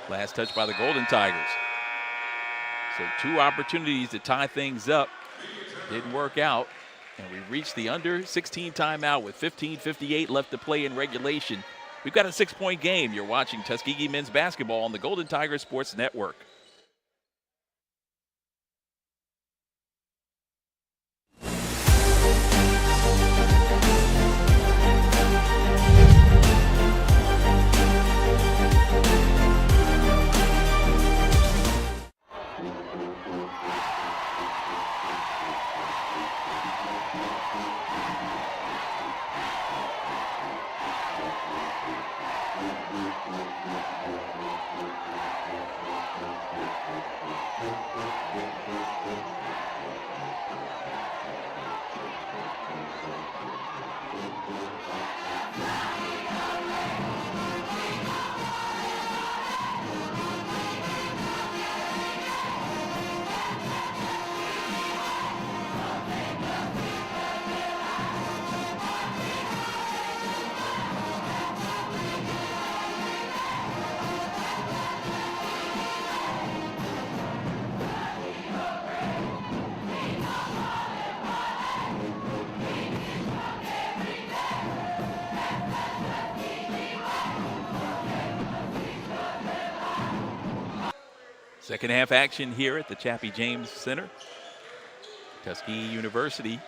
Last touch by the Golden Tigers. So two opportunities to tie things up. Didn't work out. And we reached the under 16 timeout with 15:58 left to play in regulation. We've got a 6-point game. You're watching Tuskegee men's basketball on the Golden Tigers Sports Network. Second half action here at the Chappie James Center. Tuskegee University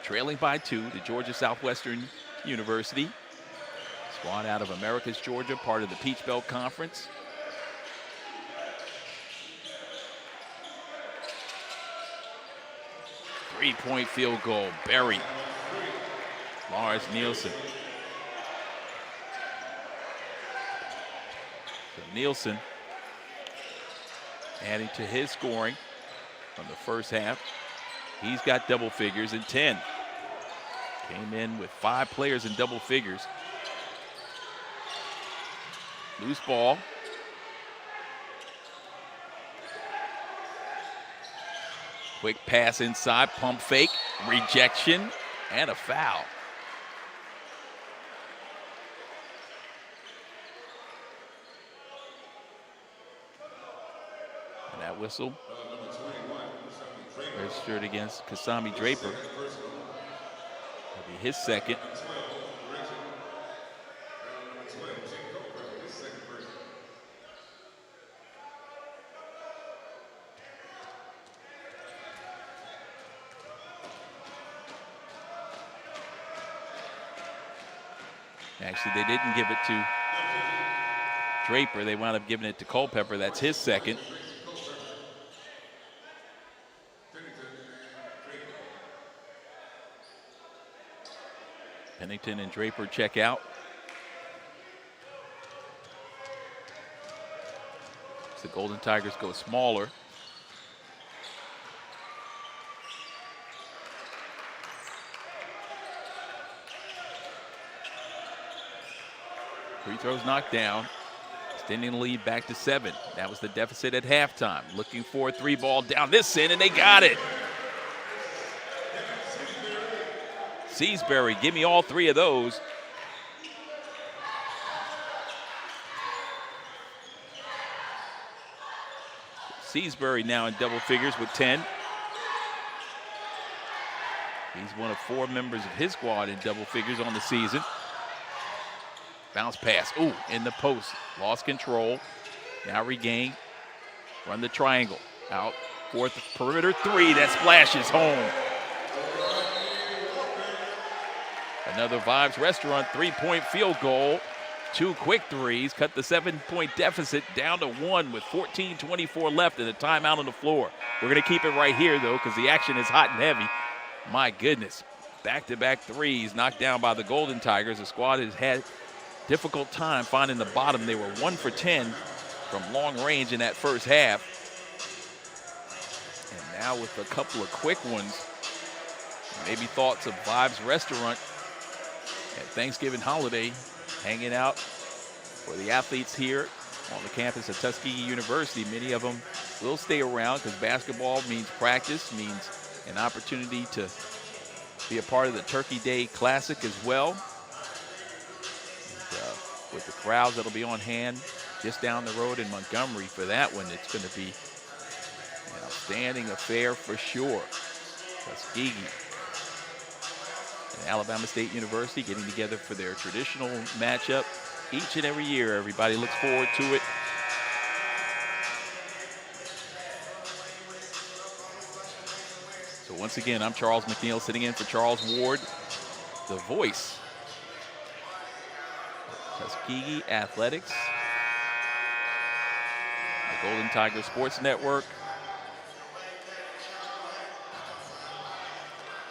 trailing by 2 to Georgia Southwestern University. Squad out of Americus, Georgia, part of the Peach Belt Conference. Three-point field goal, buried. Lars Nielsen. So Nielsen adding to his scoring from the first half. He's got double figures in 10. Came in with 5 players in double figures. Loose ball. Quick pass inside, pump fake, rejection, and a foul. And that whistle registered against Kasami Draper. That'll be his second. Actually, they didn't give it to Draper. They wound up giving it to Culpepper. That's his second. Pennington and Draper check out. So the Golden Tigers go smaller. Free throws knocked down, extending the lead back to 7. That was the deficit at halftime. Looking for a 3-ball down this end, and they got it. Seasbury, give me all 3 of those. Seasbury now in double figures with 10. He's one of 4 members of his squad in double figures on the season. Bounce pass, ooh, in the post, lost control, now regain, run the triangle, out, fourth perimeter 3, that splashes home. Another Vibes Restaurant 3-point field goal, 2 quick threes, cut the 7-point deficit down to 1 with 14:24 left and a timeout on the floor. We're gonna keep it right here though, because the action is hot and heavy. My goodness, back-to-back threes knocked down by the Golden Tigers. The squad has had difficult time finding the bottom. They were 1 for 10 from long range in that first half. And now with a couple of quick ones, maybe thoughts of Vibes Restaurant at Thanksgiving holiday, hanging out for the athletes here on the campus of Tuskegee University. Many of them will stay around because basketball means practice, means an opportunity to be a part of the Turkey Day Classic as well. With the crowds that'll be on hand just down the road in Montgomery for that one, it's going to be an outstanding affair for sure. Tuskegee and Alabama State University getting together for their traditional matchup each and every year. Everybody looks forward to it. So once again, I'm Charles McNeil sitting in for Charles Ward, the voice Tuskegee Athletics, the Golden Tiger Sports Network,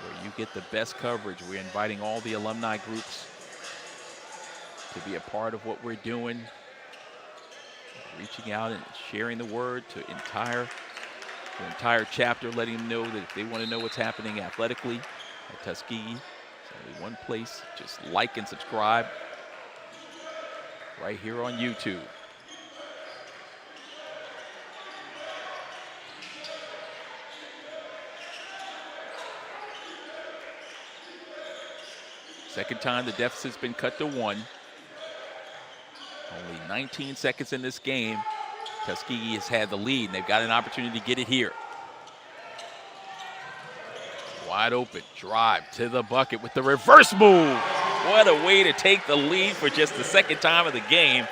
where you get the best coverage. We're inviting all the alumni groups to be a part of what we're doing, reaching out and sharing the word to the entire chapter, letting them know that if they want to know what's happening athletically at Tuskegee, there's only one place. Just like and subscribe right here on YouTube. Second time the deficit's been cut to 1. Only 19 seconds in this game. Tuskegee has had the lead, and they've got an opportunity to get it here. Wide open, drive to the bucket with the reverse move. What a way to take the lead for just the second time of the game.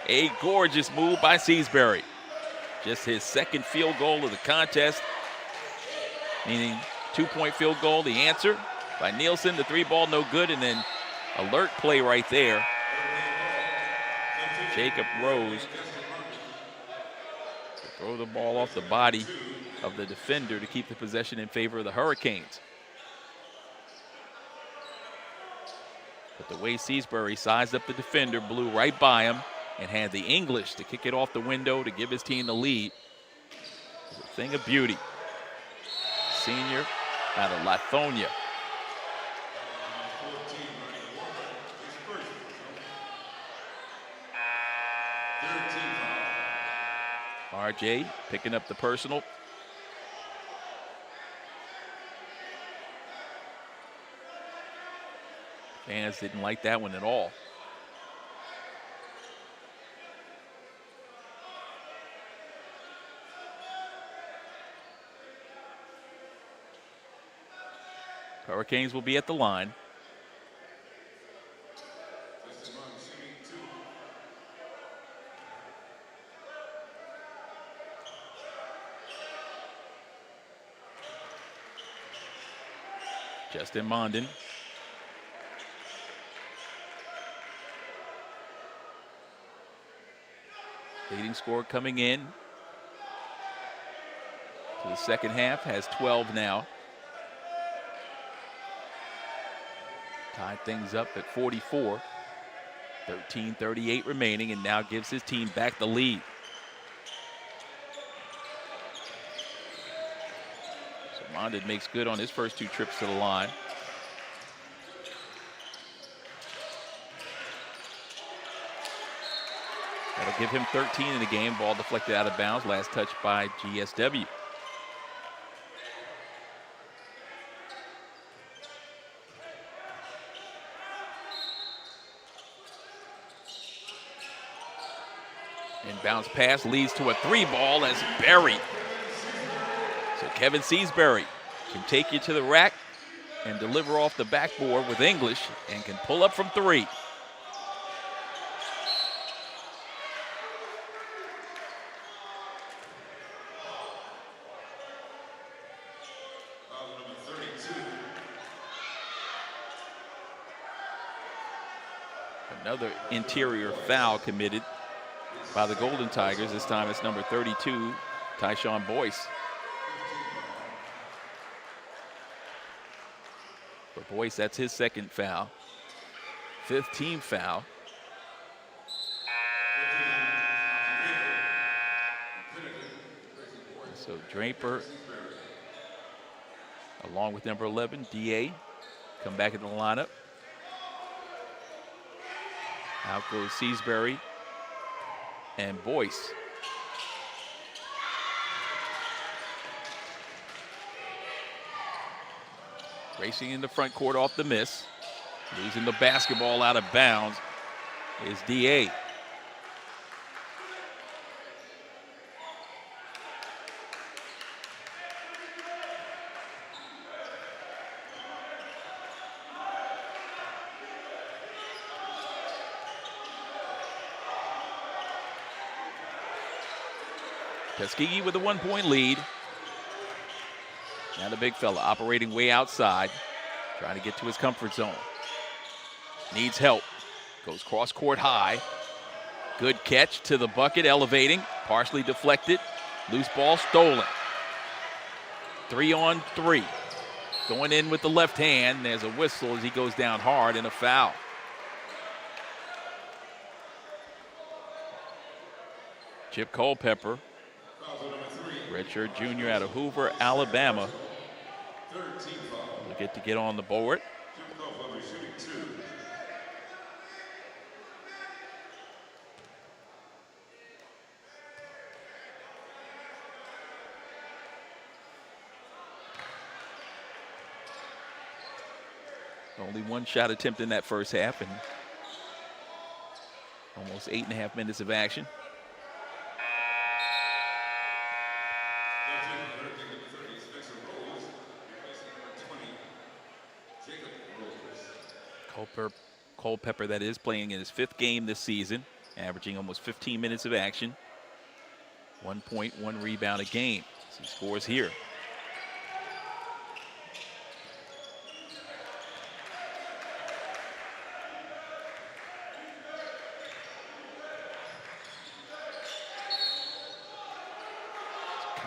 A gorgeous move by Seasbury. Just his second field goal of the contest, meaning 2-point field goal, the answer by Nielsen. The 3-ball no good, and then alert play right there. Jacob Rose to throw the ball off the body of the defender to keep the possession in favor of the Hurricanes. But the way Seasbury sized up the defender, blew right by him, and had the English to kick it off the window to give his team the lead. It's a thing of beauty. Senior out of Lithonia. RJ picking up the personal. Fans didn't like that one at all. Hurricanes will be at the line. Justin Mondin. Leading scorer coming in to the second half, has 12 now. Tied things up at 44. 13:38 remaining, and now gives his team back the lead. So Mondin makes good on his first two trips to the line. That'll give him 13 in the game. Ball deflected out of bounds. Last touch by GSW. And bounce pass leads to a three ball as buried. So Kevin Seasbury can take you to the rack and deliver off the backboard with English and can pull up from three. Another interior foul committed by the Golden Tigers. This time it's number 32, Tyshawn Boyce. For Boyce, that's his second foul. Fifth team foul. So Draper, along with number 11, DA, come back in the lineup. Out goes Seasbury and Boyce. Racing in the front court off the miss. Losing the basketball out of bounds is DA. Tuskegee with a 1-point lead. Now the big fella operating way outside, trying to get to his comfort zone. Needs help. Goes cross court high. Good catch to the bucket, elevating, partially deflected. Loose ball stolen. 3-on-3. Going in with the left hand. There's a whistle as he goes down hard and a foul. Chip Culpepper, redshirt junior out of Hoover, Alabama, will get on the board. Only one shot attempt in that first half and almost 8.5 minutes of action. Culpepper, that is, playing in his 5th game this season, averaging almost 15 minutes of action. 1 point, 1 rebound a game. So he scores here.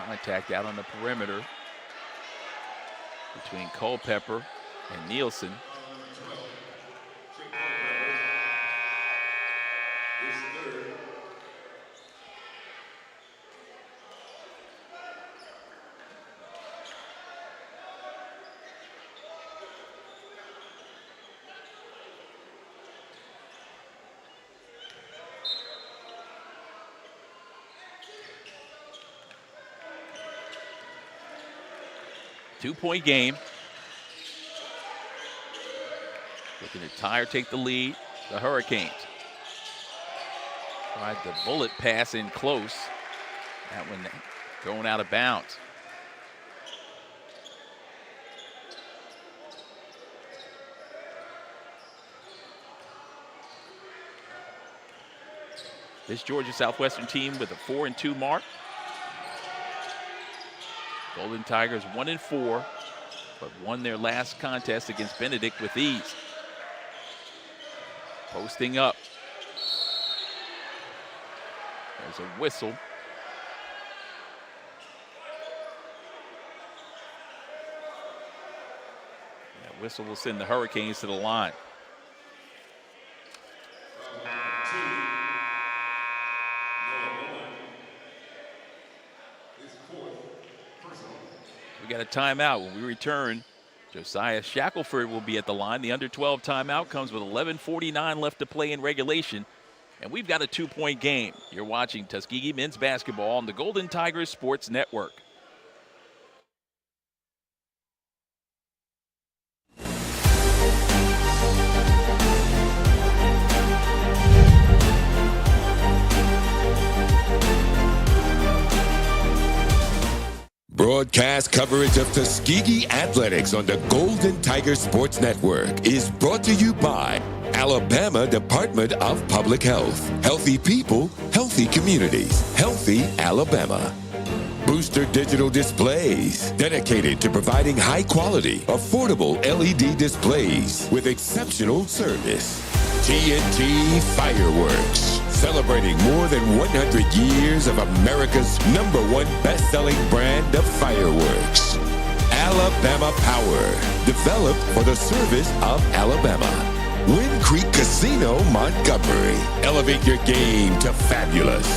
Contact out on the perimeter between Culpepper and Nielsen. Two-point game. Looking to tie or take the lead, the Hurricanes. Tried the bullet pass in close. That one going out of bounds. This Georgia Southwestern team with a 4-2 mark. Golden Tigers 1-4, but won their last contest against Benedict with ease. Posting up. There's a whistle. That whistle will send the Hurricanes to the line. We got a timeout. When we return, Josiah Shackelford will be at the line. The under-12 timeout comes with 11:49 left to play in regulation. And we've got a 2-point game. You're watching Tuskegee men's basketball on the Golden Tigers Sports Network. Broadcast coverage of Tuskegee Athletics on the Golden Tiger Sports Network is brought to you by Alabama Department of Public Health. Healthy people, healthy communities, healthy Alabama. Booster Digital Displays, dedicated to providing high-quality, affordable LED displays with exceptional service. TNT Fireworks, celebrating more than 100 years of America's #1 best-selling brand of fireworks. Alabama Power, developed for the service of Alabama. Wind Creek Casino, Montgomery. Elevate your game to fabulous.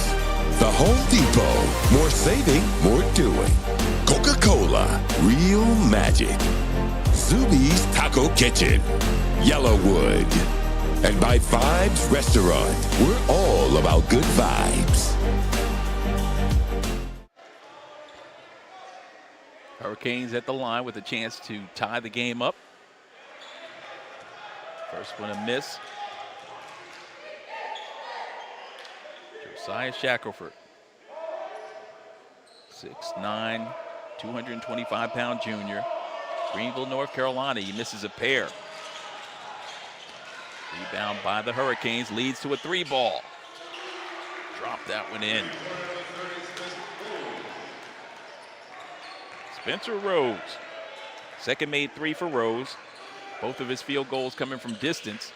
The Home Depot, more saving, more doing. Coca-Cola, real magic. Zuby's Taco Kitchen, Yellowwood. And by Vibes Restaurant, we're all about good vibes. Hurricanes at the line with a chance to tie the game up. First one a miss. Josiah Shackelford. 6'9", 225-pound junior. Greenville, North Carolina. He misses a pair. Rebound by the Hurricanes, leads to a 3-ball. Drop that one in. Spencer Rose. Second made 3 for Rose. Both of his field goals coming from distance.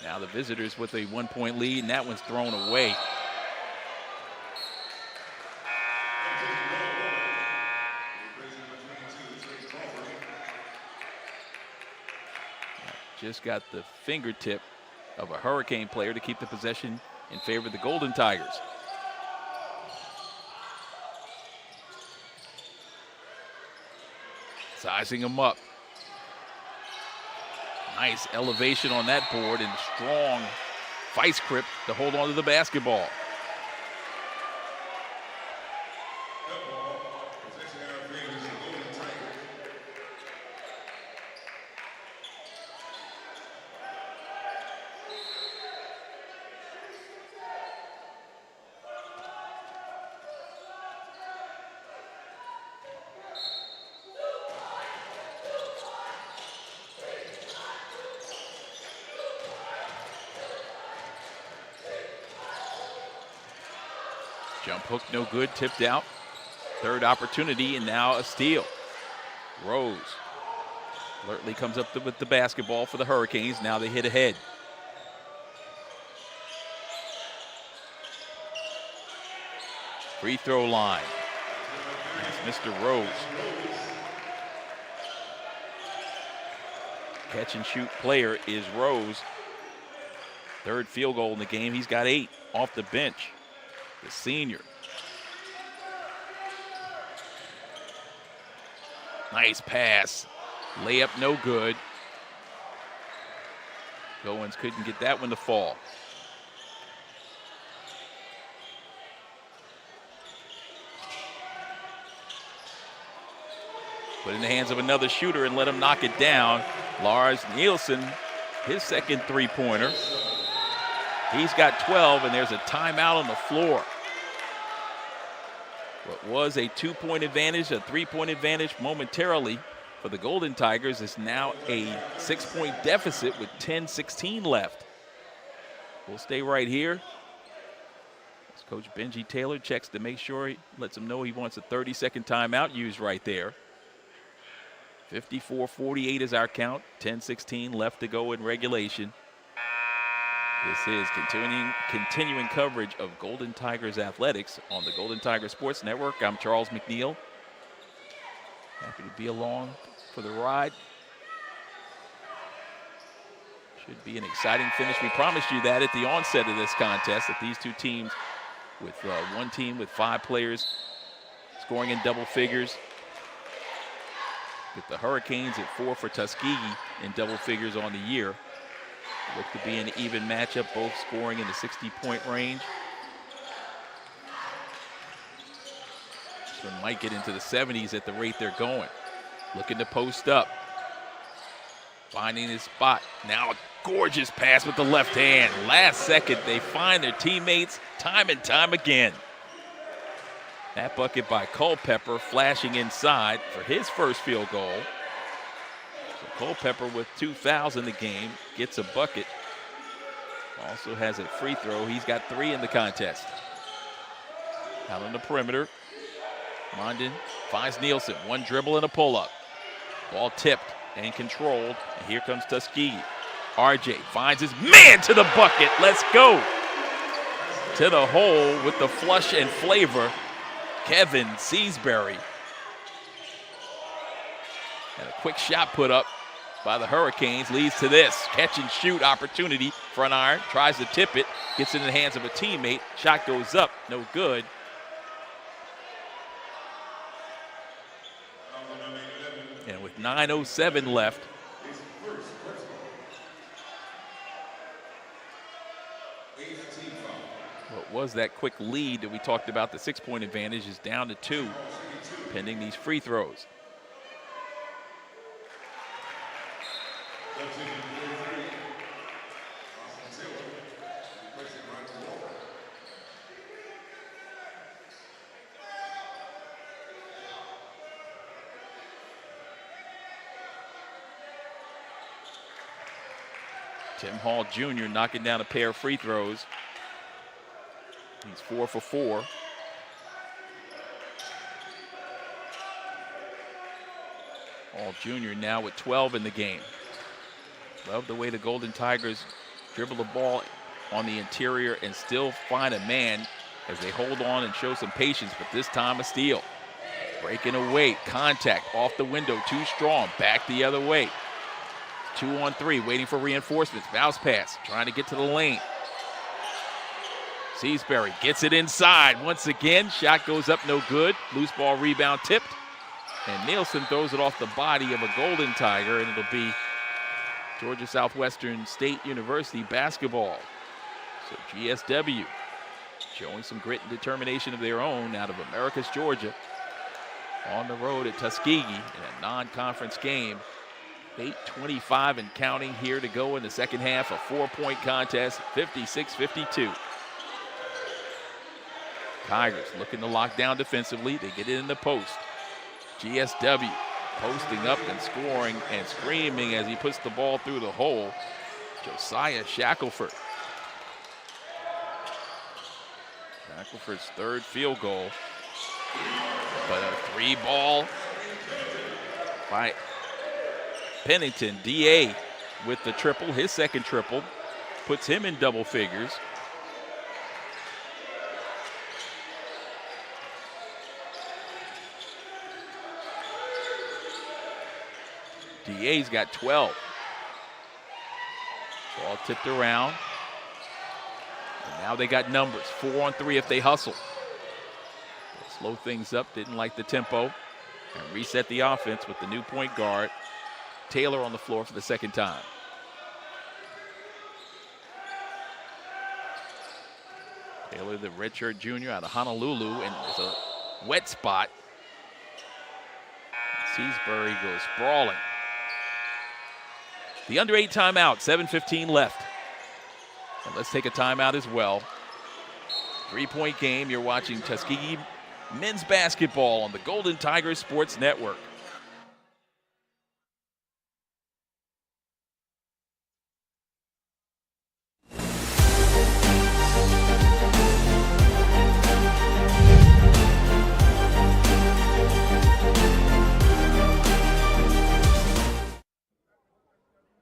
Now the visitors with a 1-point lead, and that one's thrown away. Just got the fingertip of a Hurricane player to keep the possession in favor of the Golden Tigers. Sizing him up. Nice elevation on that board and strong vice grip to hold on to the basketball. Jump hook no good, tipped out. Third opportunity and now a steal. Rose alertly comes up with the basketball for the Hurricanes. Now they hit ahead. Free throw line. Mr. Rose. Catch and shoot player is Rose. Third field goal in the game. He's got 8 off the bench. The senior. Nice pass. Layup no good. Goins couldn't get that one to fall. Put in the hands of another shooter and let him knock it down. Lars Nielsen, his second three-pointer. He's got 12, and there's a timeout on the floor. What was a 2-point advantage, a 3-point advantage momentarily for the Golden Tigers is now a 6-point deficit with 10:16 left. We'll stay right here. As Coach Benji Taylor checks to make sure he lets him know he wants a 30-second timeout used right there. 54-48 is our count. 10:16 left to go in regulation. This is continuing coverage of Golden Tigers athletics on the Golden Tigers Sports Network. I'm Charles McNeil. Happy to be along for the ride. Should be an exciting finish. We promised you that at the onset of this contest, that these two teams, with one team with 5 players scoring in double figures, with the Hurricanes at 4 for Tuskegee in double figures on the year. Look to be an even matchup, both scoring in the 60-point range. This one might get into the 70s at the rate they're going. Looking to post up. Finding his spot. Now a gorgeous pass with the left hand. Last second, they find their teammates time and time again. That bucket by Culpepper flashing inside for his first field goal. So Culpepper with 2 fouls in the game gets a bucket. Also has a free throw. He's got 3 in the contest. Out on the perimeter. Mondin finds Nielsen. 1 dribble and a pull-up. Ball tipped and controlled. And here comes Tuskegee. RJ finds his man to the bucket. Let's go. To the hole with the flush and flavor. Kevin Seasbury. And a quick shot put up by the Hurricanes leads to this. Catch and shoot opportunity. Front iron, tries to tip it. Gets it in the hands of a teammate. Shot goes up, no good. And with 9:07 left, what was that quick lead that we talked about, the 6-point advantage, is down to 2, pending these free throws. Tim Hall Jr. knocking down a pair of free throws. He's 4 for 4. Hall Jr. now with 12 in the game. Love the way the Golden Tigers dribble the ball on the interior and still find a man as they hold on and show some patience, but this time a steal. Breaking away, contact off the window, too strong, back the other way. 2-on-3, waiting for reinforcements. Bounce pass, trying to get to the lane. Seasbury gets it inside once again. Shot goes up, no good. Loose ball rebound tipped. And Nielsen throws it off the body of a Golden Tiger, and it'll be Georgia Southwestern State University basketball. So GSW showing some grit and determination of their own out of Americus, Georgia. On the road at Tuskegee in a non-conference game. 8:25 and counting here to go in the second half. A 4-point contest, 56-52. Tigers looking to lock down defensively. They get it in the post. GSW posting up and scoring and screaming as he puts the ball through the hole. Josiah Shackelford. Shackelford's 3rd field goal. But a 3-ball by Pennington. DA with the triple, his second triple, puts him in double figures. DA's got 12. Ball tipped around. And now they got numbers. 4-on-3 if they hustle. They'll slow things up, didn't like the tempo. And reset the offense with the new point guard, Taylor, on the floor for the second time. Taylor, the redshirt junior out of Honolulu, and there's a wet spot. Seasbury goes sprawling. The under 8 timeout, 7:15 left. And let's take a timeout as well. 3-point game. You're watching Tuskegee men's basketball on the Golden Tigers Sports Network.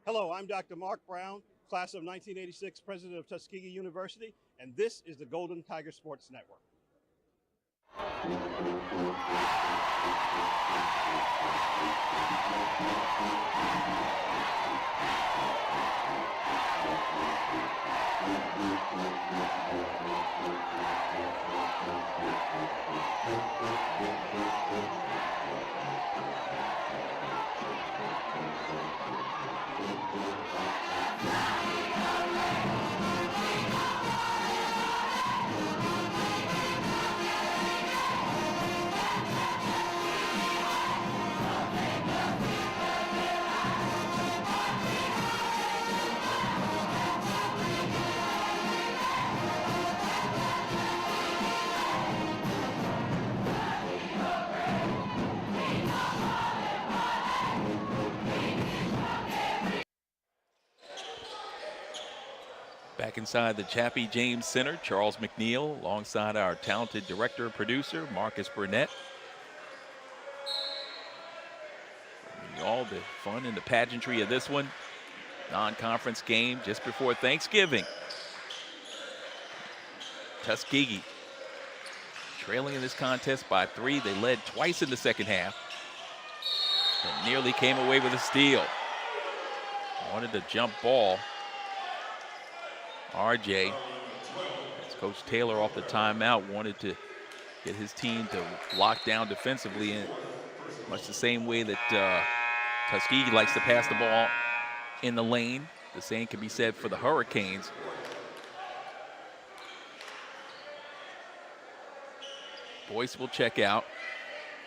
Hello, I'm Dr. Mark Brown, class of 1986, president of Tuskegee University, and this is the Golden Tiger Sports Network. Back inside the Chappie James Center, Charles McNeil alongside our talented director and producer, Marcus Burnett. All the fun and the pageantry of this one. Non-conference game just before Thanksgiving. Tuskegee trailing in this contest by 3. They led twice in the second half and nearly came away with a steal. Wanted a jump ball. RJ, as Coach Taylor off the timeout, wanted to get his team to lock down defensively in much the same way that Tuskegee likes to pass the ball in the lane. The same can be said for the Hurricanes. Boyce will check out.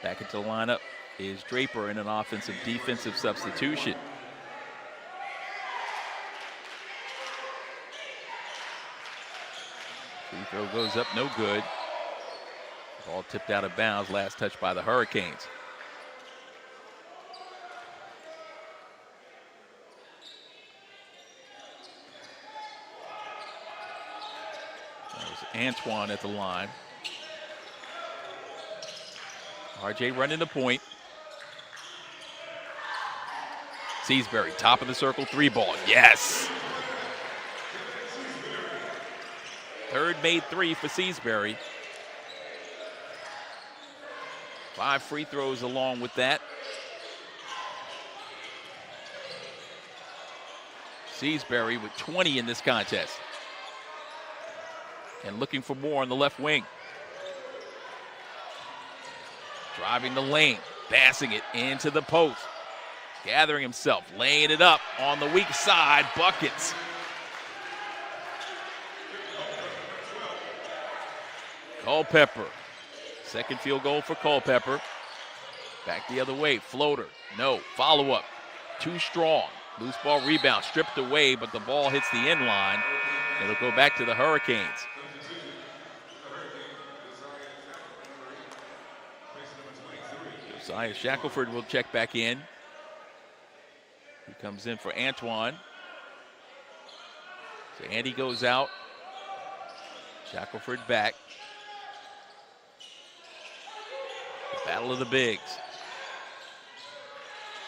Back into the lineup is Draper in an offensive-defensive substitution. Free throw goes up, no good. Ball tipped out of bounds, last touch by the Hurricanes. There's Antoine at the line. RJ running the point. Seasbury, top of the circle, 3-ball, yes! Third made 3 for Seasbury. 5 free throws along with that. Seasbury with 20 in this contest. And looking for more on the left wing. Driving the lane, passing it into the post. Gathering himself, laying it up on the weak side, buckets. Culpepper, second field goal for Culpepper. Back the other way, floater, no, follow-up, too strong. Loose ball rebound, stripped away, but the ball hits the end line. It'll go back to the Hurricanes. Josiah Shackelford will check back in. He comes in for Antoine. So Andy goes out. Shackelford back. The battle of the bigs.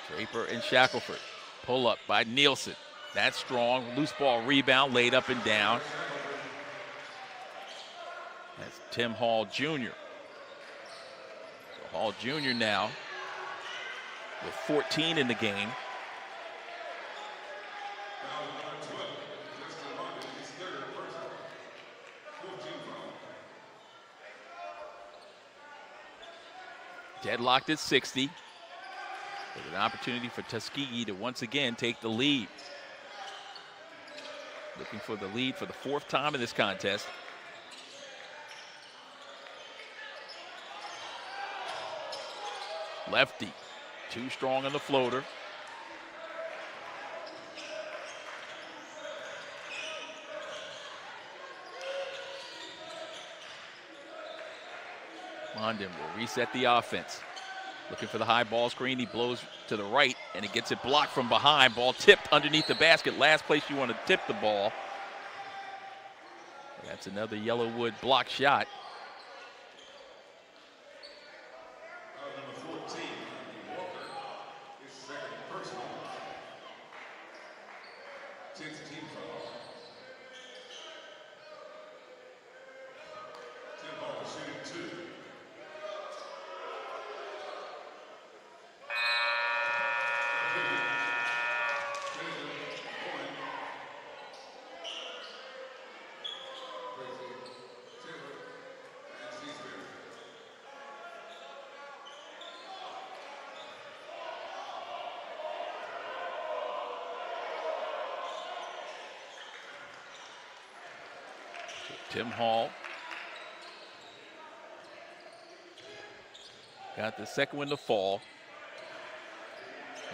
Draper and Shackelford. Pull up by Nielsen. That's strong. Loose ball rebound, laid up and down. That's Tim Hall Jr. So Hall Jr. now with 14 in the game. Deadlocked at 60. With an opportunity for Tuskegee to once again take the lead. Looking for the lead for the 4th time in this contest. Lefty, too strong on the floater. London will reset the offense. Looking for the high ball screen. He blows to the right, and he gets it blocked from behind. Ball tipped underneath the basket. Last place you want to tip the ball. That's another Yellowwood block shot. Number 14, Walker, his second personal. 10th team foul. Tim Hall shooting 2. Tim Hall got the second one to fall.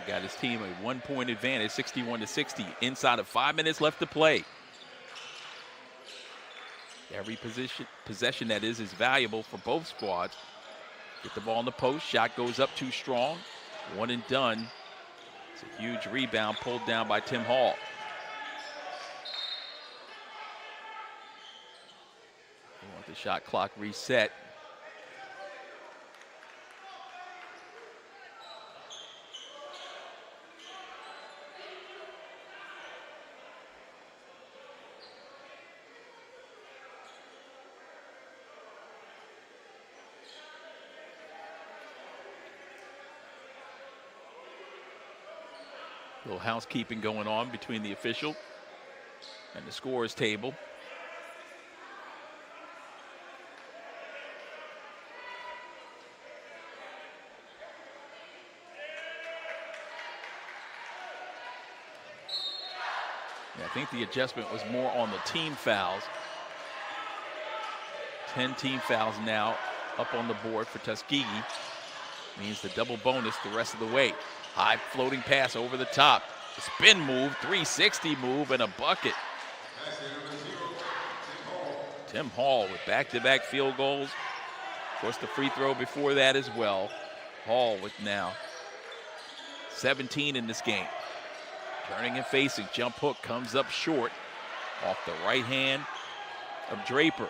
He got his team a 1-point advantage, 61-60. Inside of 5 minutes left to play. Every possession that is valuable for both squads. Get the ball in the post. Shot goes up too strong. One and done. It's a huge rebound pulled down by Tim Hall. They want the shot clock reset. A little housekeeping going on between the official and the scorer's table. I think the adjustment was more on the team fouls. 10 team fouls now up on the board for Tuskegee. Means the double bonus the rest of the way. High floating pass over the top. A spin move, 360 move, and a bucket. Tim Hall with back-to-back field goals. Of course, the free throw before that as well. Hall with now 17 in this game. Turning and facing, jump hook comes up short off the right hand of Draper.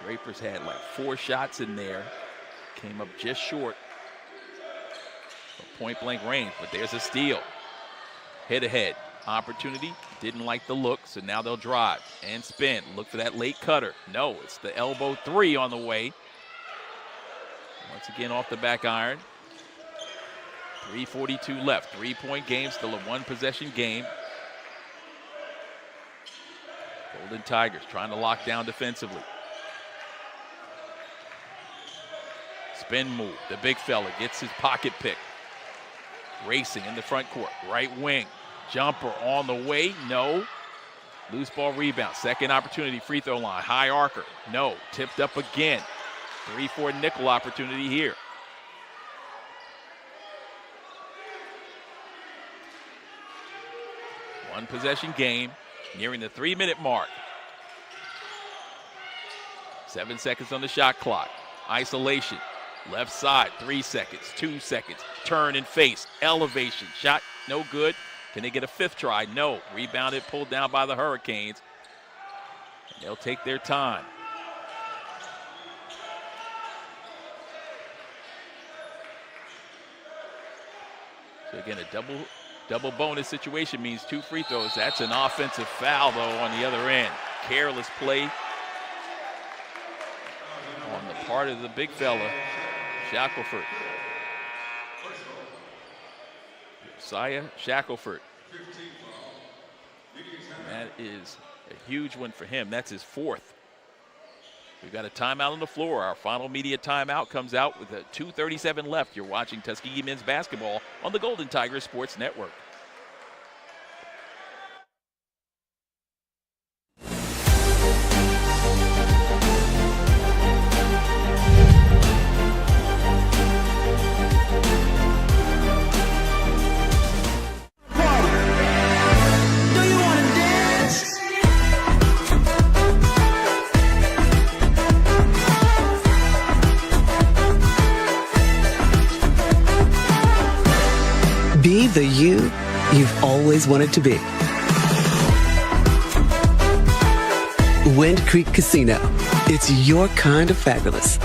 Draper's had like 4 shots in there. Came up just short of point blank range, but there's a steal. Head ahead, opportunity, didn't like the look, so now they'll drive and spin. Look for that late cutter. No, it's the elbow 3 on the way. Once again off the back iron. 3:42 left, 3-point game, still a 1-possession game. Golden Tigers trying to lock down defensively. Spin move, the big fella gets his pocket pick. Racing in the front court, right wing. Jumper on the way, no. Loose ball rebound, second opportunity, free throw line. High arcer, no. Tipped up again. 3-4 nickel opportunity here. One possession game, nearing the 3-minute mark. 7 seconds on the shot clock. Isolation, left side, 3 seconds, 2 seconds. Turn and face, elevation, shot no good. Can they get a 5th try? No. Rebounded, pulled down by the Hurricanes. And they'll take their time. So again, a double bonus situation means 2 free throws. That's an offensive foul, though, on the other end. Careless play on the part of the big fella, Shackelford. Josiah Shackelford. That is a huge one for him. That's his fourth. We've got a timeout on the floor. Our final media timeout comes out with a 2:37 left. You're watching Tuskegee men's basketball on the Golden Tigers Sports Network. Be the you you've always wanted to be. Wind Creek Casino. It's your kind of fabulous.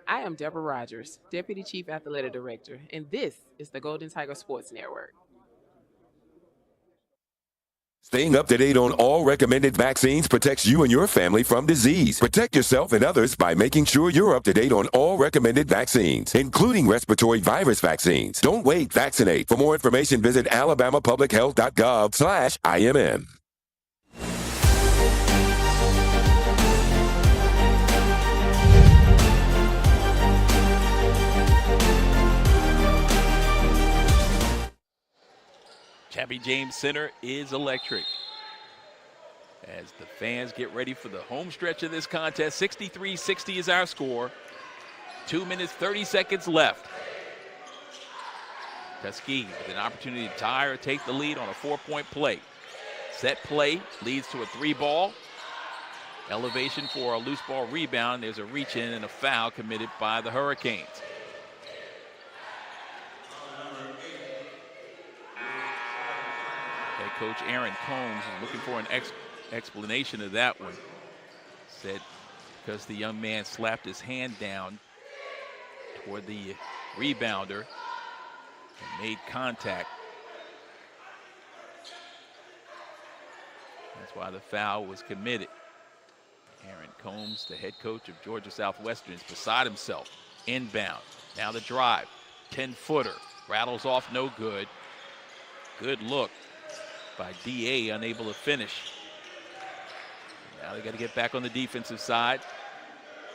I am Deborah Rogers, Deputy Chief Athletic Director, and this is the Golden Tiger Sports Network. Staying up to date on all recommended vaccines protects you and your family from disease. Protect yourself and others by making sure you're up to date on all recommended vaccines, including respiratory virus vaccines. Don't wait, vaccinate. For more information, visit alabamapublichealth.gov/IMM. Chappie James Center is electric as the fans get ready for the home stretch of this contest. 63-60 is our score. 2 minutes, 30 seconds left. Tuskegee with an opportunity to tie or take the lead on a 4-point play. Set play leads to a 3-ball. Elevation for a loose ball rebound. There's a reach in and a foul committed by the Hurricanes. Head coach Aaron Combs is looking for an explanation of that one. Said because the young man slapped his hand down toward the rebounder and made contact. That's why the foul was committed. Aaron Combs, the head coach of Georgia Southwestern, is beside himself. Inbound. Now the drive. 10-footer. Rattles off, no good. Good look by DA, unable to finish. Now they got to get back on the defensive side.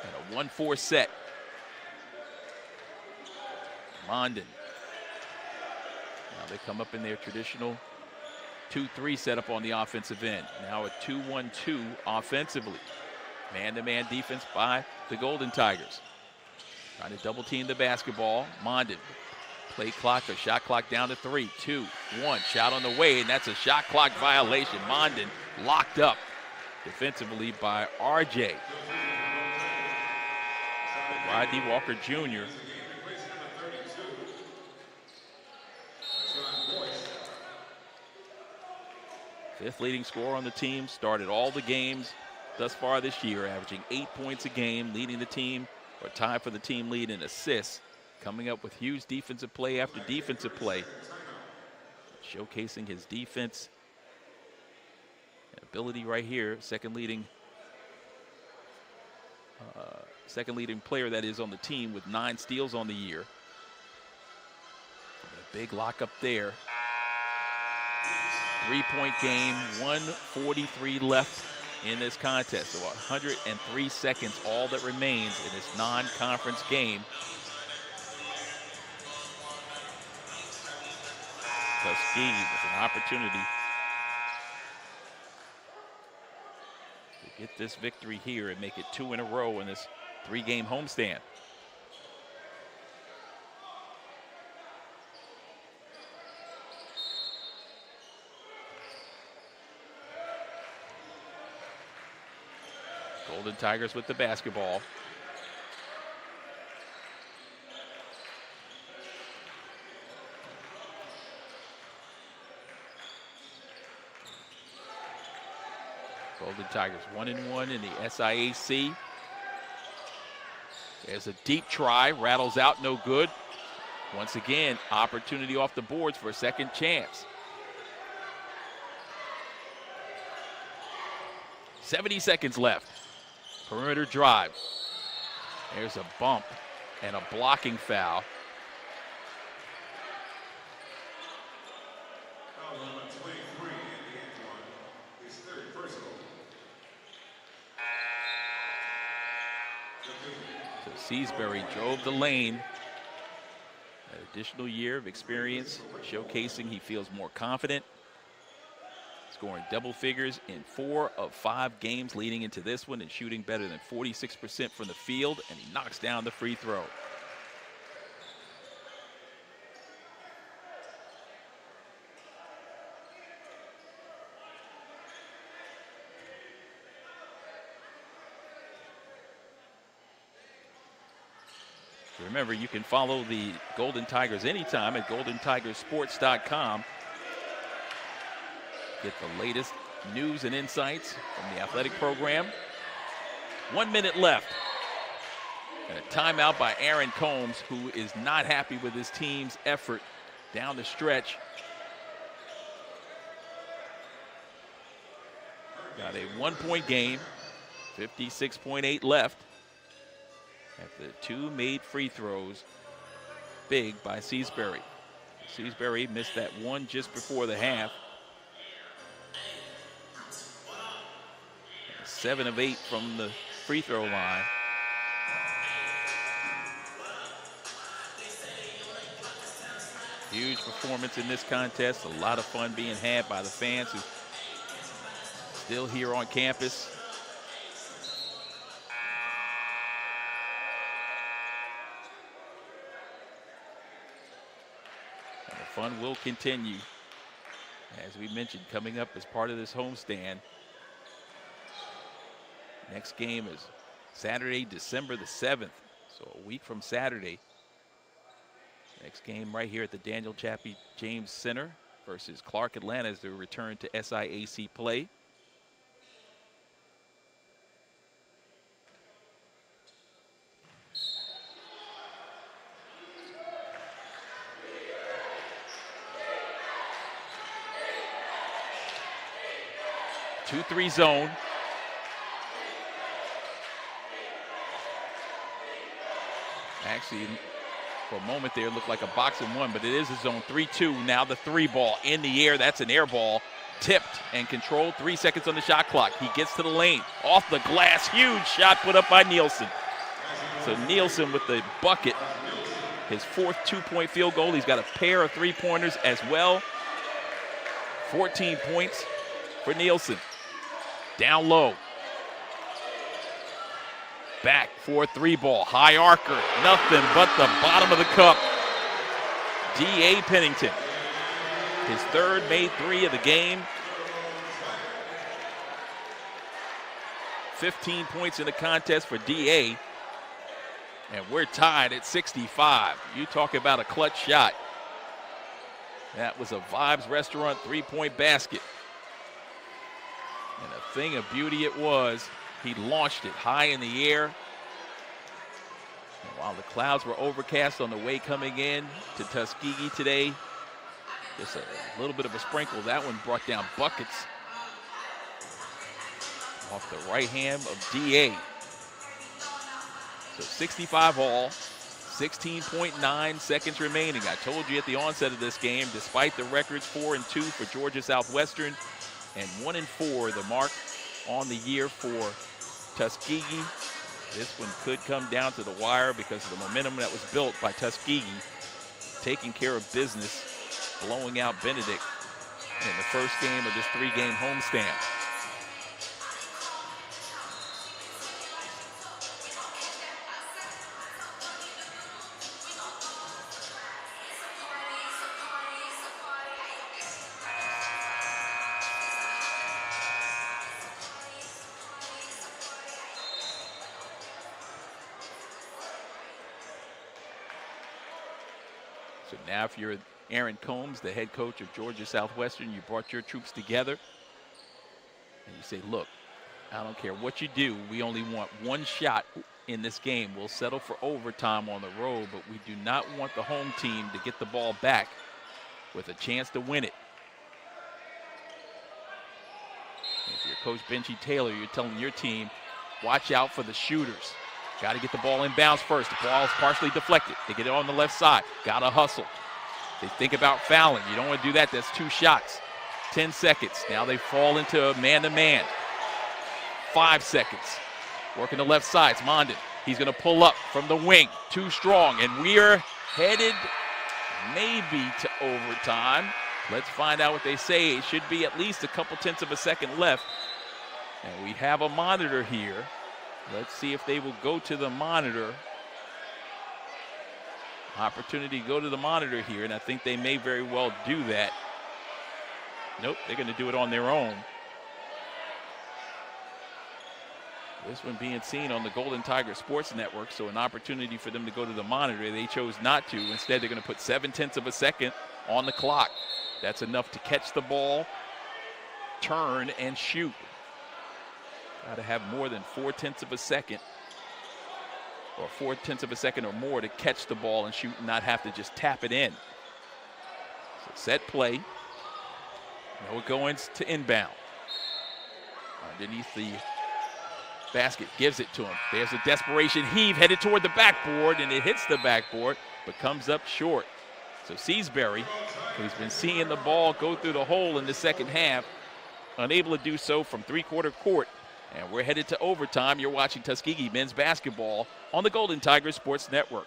And a 1-4 set. Mondin. Now they come up in their traditional 2-3 setup on the offensive end. Now a 2-1-2 offensively. Man-to-man defense by the Golden Tigers. Trying to double team the basketball. Mondin. Play clock or shot clock down to 3, 2, 1. Shot on the way, and that's a shot clock violation. Mondin locked up defensively by RJ. Rodney Walker Jr. Fifth leading scorer on the team, started all the games thus far this year, averaging 8 points a game, leading the team or tied for the team lead in assists. Coming up with huge defensive play after defensive play. Showcasing his defense and ability right here. Second leading player that is on the team with 9 steals on the year. A big lock up there. 3-point game, 1:43 left in this contest. So 103 seconds, all that remains in this non-conference game. Tuskegee with an opportunity to get this victory here and make it 2 in a row in this 3-game homestand. Golden Tigers with the basketball. Golden Tigers 1-1 in the SIAC. There's a deep try, rattles out, no good. Once again, opportunity off the boards for a second chance. 70 seconds left. Perimeter drive. There's a bump and a blocking foul Seasbury drove the lane. An additional year of experience, showcasing he feels more confident. Scoring double figures in 4 of 5 games leading into this one and shooting better than 46% from the field, and he knocks down the free throw. Remember, you can follow the Golden Tigers anytime at goldentigersports.com. Get the latest news and insights from the athletic program. 1 minute left. And a timeout by Aaron Combs, who is not happy with his team's effort down the stretch. Got a 1-point game, 56.8 left. After 2 made free throws, big by Seasbury. Seasbury missed that one just before the half. 7 of 8 from the free throw line. Huge performance in this contest. A lot of fun being had by the fans who still here on campus. And the fun will continue. As we mentioned, coming up as part of this homestand. Next game is Saturday, December the 7th, so a week from Saturday. Next game right here at the Daniel Chappie James Center versus Clark Atlanta as they return to SIAC play. Two-three zone. Actually, for a moment there, it looked like a box and one, but it is a zone 3-2. Now the 3 ball in the air. That's an air ball. Tipped and controlled. 3 seconds on the shot clock. He gets to the lane. Off the glass. Huge shot put up by Nielsen. So Nielsen with the bucket. His 4th 2-point field goal. He's got a pair of 3-pointers as well. 14 points for Nielsen. Down low. Back for a 3 ball. High arcer. Nothing but the bottom of the cup. D.A. Pennington. His 3rd made 3 of the game. 15 points in the contest for D.A. And we're tied at 65. You talk about a clutch shot. That was a Vibes Restaurant 3-point basket. And a thing of beauty it was. He launched it high in the air. And while the clouds were overcast on the way coming in to Tuskegee today, just a little bit of a sprinkle. That one brought down buckets off the right hand of D.A. So 65 all, 16.9 seconds remaining. I told you at the onset of this game, despite the records 4-2 for Georgia Southwestern and 1-4, the mark on the year for Tuskegee. This one could come down to the wire because of the momentum that was built by Tuskegee, taking care of business, blowing out Benedict in the first game of this 3-game homestand. So now if you're Aaron Combs, the head coach of Georgia Southwestern, you brought your troops together and you say, look, I don't care what you do. We only want 1 shot in this game. We'll settle for overtime on the road, but we do not want the home team to get the ball back with a chance to win it. If you're Coach Benji Taylor, you're telling your team, watch out for the shooters. Got to get the ball in bounds first. The ball is partially deflected. They get it on the left side. Got to hustle. They think about fouling. You don't want to do that. That's 2 shots. 10 seconds. Now they fall into a man-to-man. 5 seconds. Working the left side. It's Mondin. He's going to pull up from the wing, too strong, and we're headed maybe to overtime. Let's find out what they say. It should be at least a couple tenths of a second left. And we have a monitor here. Let's see if they will go to the monitor. Opportunity to go to the monitor here, and I think they may very well do that. Nope, they're going to do it on their own. This one being seen on the Golden Tiger Sports Network, so an opportunity for them to go to the monitor. They chose not to. Instead, they're going to put 0.7 of a second on the clock. That's enough to catch the ball, turn, and shoot. Got to have more than 0.4 of a second, or 0.4 of a second or more to catch the ball and shoot and not have to just tap it in. So set play. Now it goes to inbound. Underneath the basket, gives it to him. There's a desperation heave headed toward the backboard, and it hits the backboard, but comes up short. So Seasbury, who's been seeing the ball go through the hole in the second half, unable to do so from three-quarter court. And we're headed to overtime. You're watching Tuskegee men's basketball on the Golden Tiger Sports Network.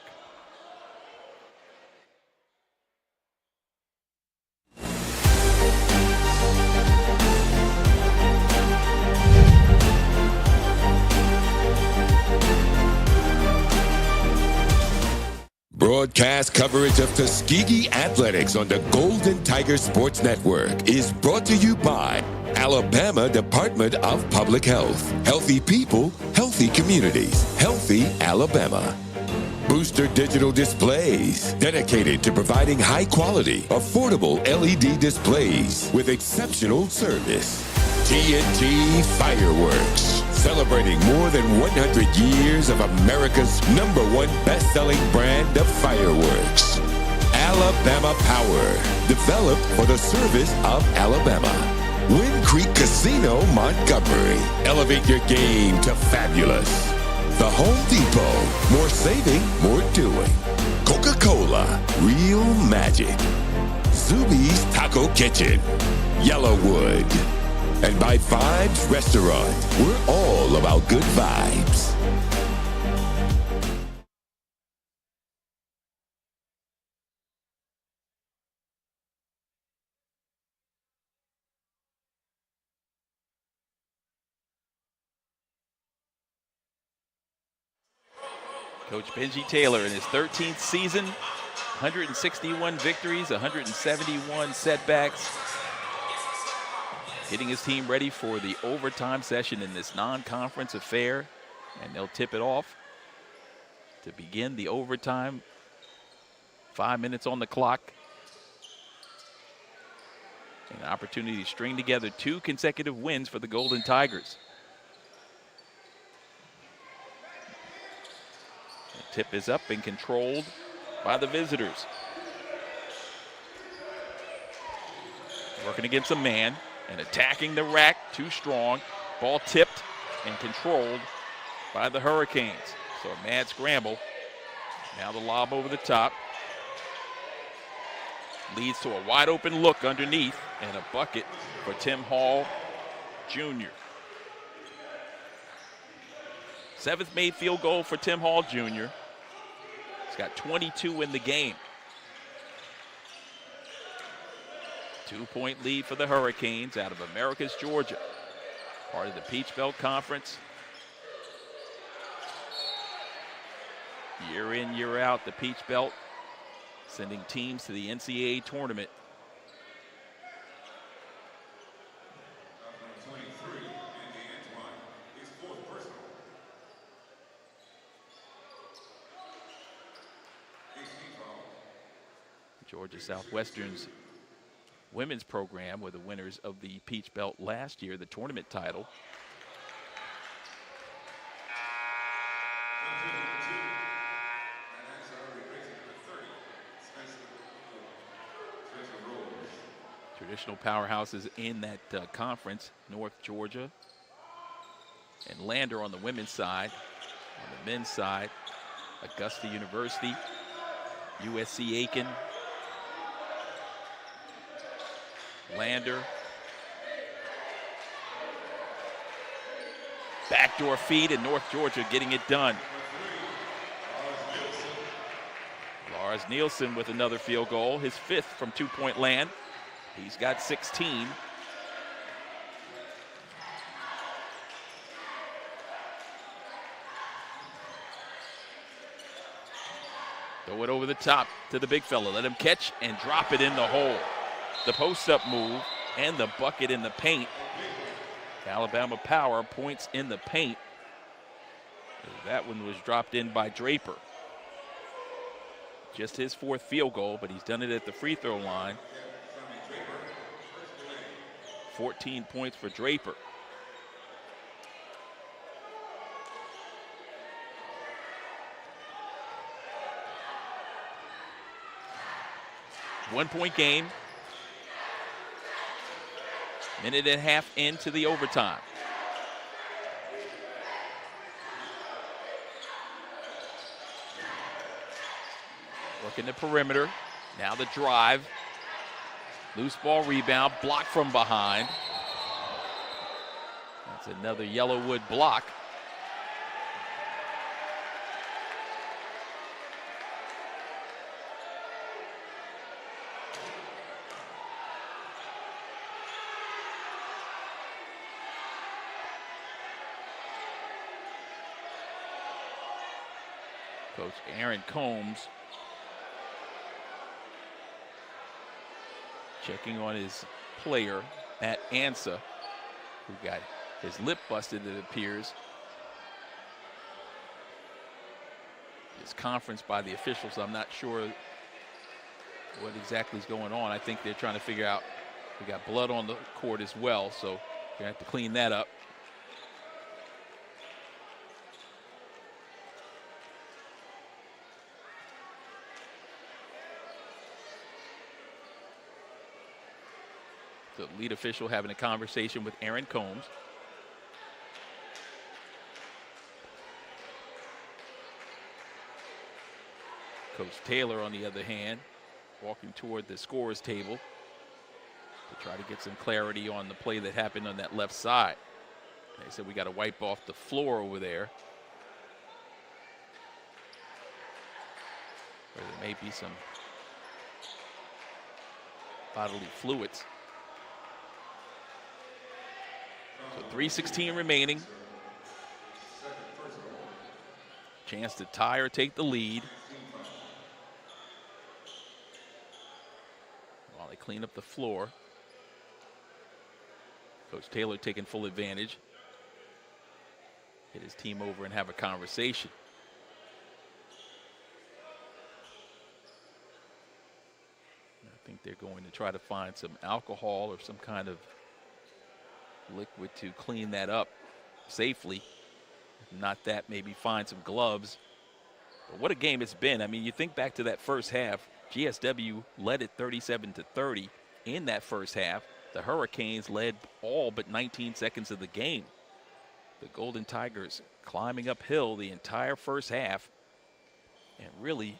Broadcast coverage of Tuskegee Athletics on the Golden Tiger Sports Network is brought to you by Alabama Department of Public Health. Healthy people, healthy communities, healthy Alabama. Booster Digital Displays, dedicated to providing high-quality, affordable LED displays with exceptional service. TNT Fireworks, celebrating more than 100 years of America's #1 best-selling brand of fireworks. Alabama Power, developed for the service of Alabama. Wind Creek Casino, Montgomery. Elevate your game to fabulous. The Home Depot, more saving, more doing. Coca-Cola, real magic. Zuby's Taco Kitchen, Yellowwood. And by Vibes Restaurant, we're all about good vibes. Coach Benji Taylor in his 13th season, 161 victories, 171 setbacks. Getting his team ready for the overtime session in this non-conference affair, and they'll tip it off to begin the overtime. 5 minutes on the clock. An opportunity to string together 2 consecutive wins for the Golden Tigers. The tip is up and controlled by the visitors. Working against a man and attacking the rack, too strong. Ball tipped and controlled by the Hurricanes. So a mad scramble. Now the lob over the top. Leads to a wide open look underneath and a bucket for Tim Hall Jr. 7th made field goal for Tim Hall Jr. He's got 22 in the game. 2-point lead for the Hurricanes out of Americus, Georgia. Part of the Peach Belt Conference. Year in, year out, the Peach Belt sending teams to the NCAA tournament. Georgia Southwestern's women's program were the winners of the Peach Belt last year, the tournament title. Traditional powerhouses in that conference, North Georgia and Lander on the women's side. On the men's side, Augusta University, USC Aiken, Lander. Backdoor feed, and North Georgia getting it done. Lars Nielsen with another field goal, his 5th from two-point land. He's got 16. Throw it over the top to the big fella. Let him catch and drop it in the hole. The post-up move and the bucket in the paint. Alabama Power points in the paint. That one was dropped in by Draper. Just his 4th field goal, but he's done it at the free throw line. 14 points for Draper. One-point game. Minute and a half into the overtime. Working the perimeter. Now the drive. Loose ball rebound. Block from behind. That's another Yellowwood block. Coach Aaron Combs checking on his player, Matt Ansa, who got his lip busted, it appears. His conference by the officials, I'm not sure what exactly is going on. I think they're trying to figure out, we got blood on the court as well, so we're gonna have to clean that up. The lead official having a conversation with Aaron Combs. Coach Taylor, on the other hand, walking toward the scorer's table to try to get some clarity on the play that happened on that left side. They said we got to wipe off the floor over there. Where there may be some bodily fluids. So 3:16 remaining. Chance to tie or take the lead. While they clean up the floor. Coach Taylor taking full advantage. Get his team over and have a conversation. I think they're going to try to find some alcohol or some kind of liquid to clean that up safely. If not that, maybe find some gloves. But what a game it's been. I mean, you think back to that first half, GSW led it 37-30 in that first half. The Hurricanes led all but 19 seconds of the game. The Golden Tigers climbing uphill the entire first half and really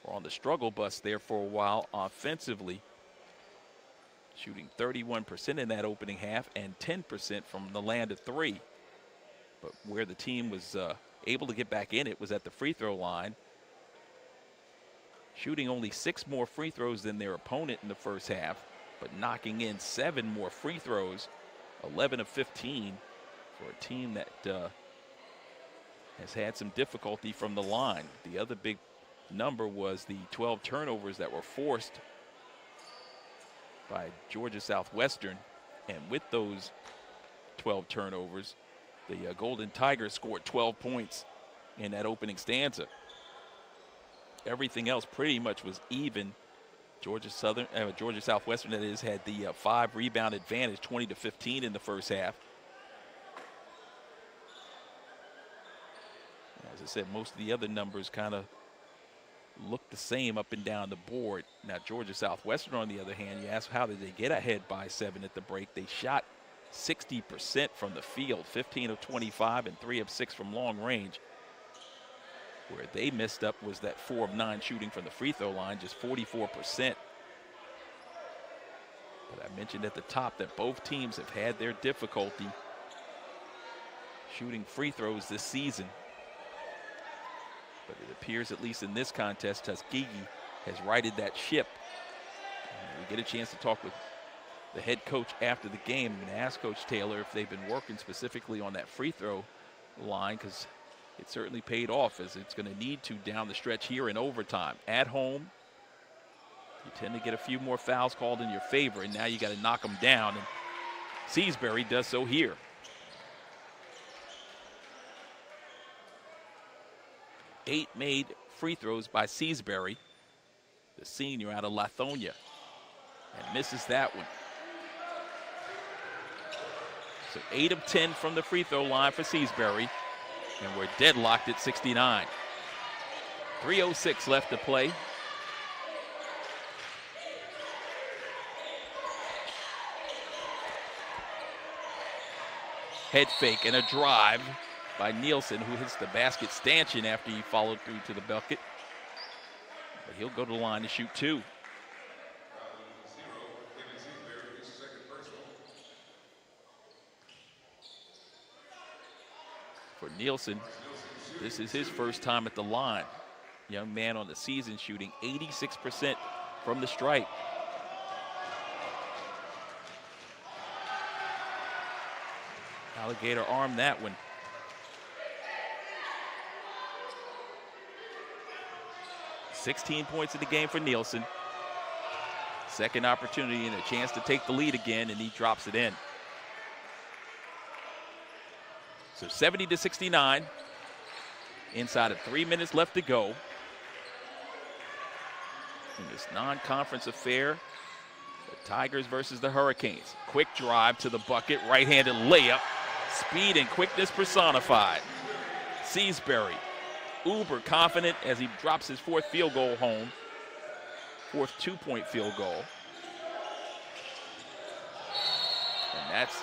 were on the struggle bus there for a while offensively. Shooting 31% in that opening half and 10% from the land of three. But where the team was able to get back in it was at the free throw line. Shooting only 6 more free throws than their opponent in the first half, but knocking in 7 more free throws, 11 of 15 for a team that has had some difficulty from the line. The other big number was the 12 turnovers that were forced by Georgia Southwestern, and with those 12 turnovers, the Golden Tigers scored 12 points in that opening stanza. Everything else pretty much was even. Georgia Southwestern, that is, had the 5 rebound advantage, 20-15 in the first half. As I said, most of the other numbers kind of look the same up and down the board. Now, Georgia Southwestern, on the other hand, you ask how did they get ahead by 7 at the break? They shot 60% from the field, 15 of 25 and 3 of 6 from long range. Where they missed up was that 4 of 9 shooting from the free throw line, just 44%. But I mentioned at the top that both teams have had their difficulty shooting free throws this season. But it appears, at least in this contest, Tuskegee has righted that ship. We get a chance to talk with the head coach after the game and ask Coach Taylor if they've been working specifically on that free throw line, because it certainly paid off, as it's going to need to down the stretch here in overtime. At home, you tend to get a few more fouls called in your favor, and now you got to knock them down, and Seasbury does so here. Eight made free throws by Seasbury, the senior out of Lithonia, and misses that one. So 8 of 10 from the free throw line for Seasbury, and we're deadlocked at 69. 3:06 left to play. Head fake and a drive by Nielsen, who hits the basket stanchion after he followed through to the bucket. But he'll go to the line to shoot 2. For Nielsen, this is his first time at the line. Young man on the season shooting 86% from the stripe. Alligator armed that one. $16 points in the game for Nielsen. Second opportunity and a chance to take the lead again, and he drops it in. So 70-69. Inside of 3 minutes left to go in this non-conference affair. The Tigers versus the Hurricanes. Quick drive to the bucket, right-handed layup. Speed and quickness personified. Seasbury, uber confident as he drops his 4th field goal home. 4th 2-point field goal. And that's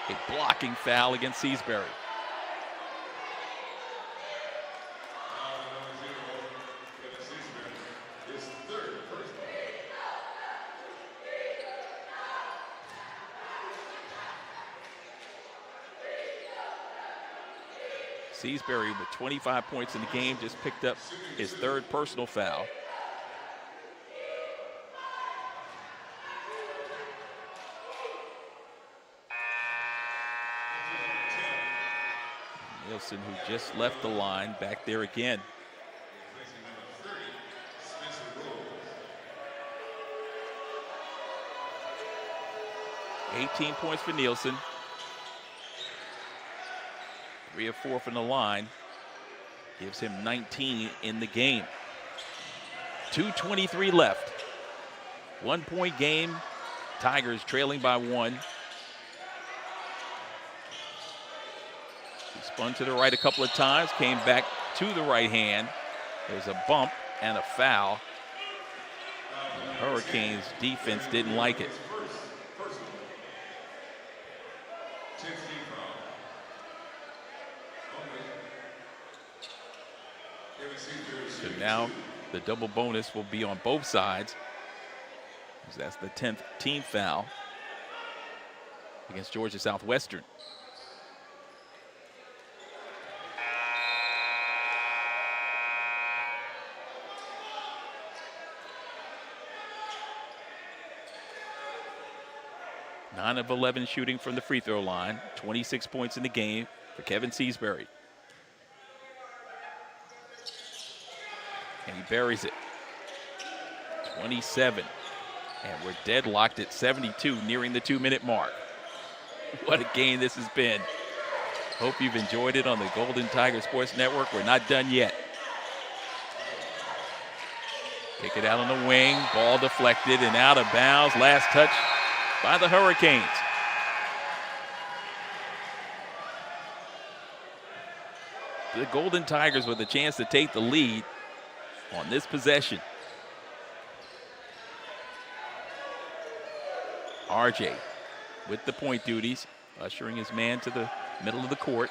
a blocking foul against Seasbury. Seasbury with 25 points in the game, just picked up his 3rd personal foul. Nielsen, who just left the line, back there again. $18 points for Nielsen. 3 of 4 from the line. Gives him 19 in the game. 2:23 left. 1-point game. Tigers trailing by 1. He spun to the right a couple of times, came back to the right hand. There's a bump and a foul. The Hurricanes defense didn't like it. So now the double bonus will be on both sides. That's the 10th team foul against Georgia Southwestern. Nine of 11 shooting from the free throw line. 26 points in the game for Kevin Seasbury. And he buries it. 27. And we're deadlocked at 72, nearing the 2-minute mark. What a game this has been. Hope you've enjoyed it on the Golden Tiger Sports Network. We're not done yet. Kick it out on the wing. Ball deflected and out of bounds. Last touch by the Hurricanes. The Golden Tigers with a chance to take the lead on this possession. RJ with the point duties, ushering his man to the middle of the court.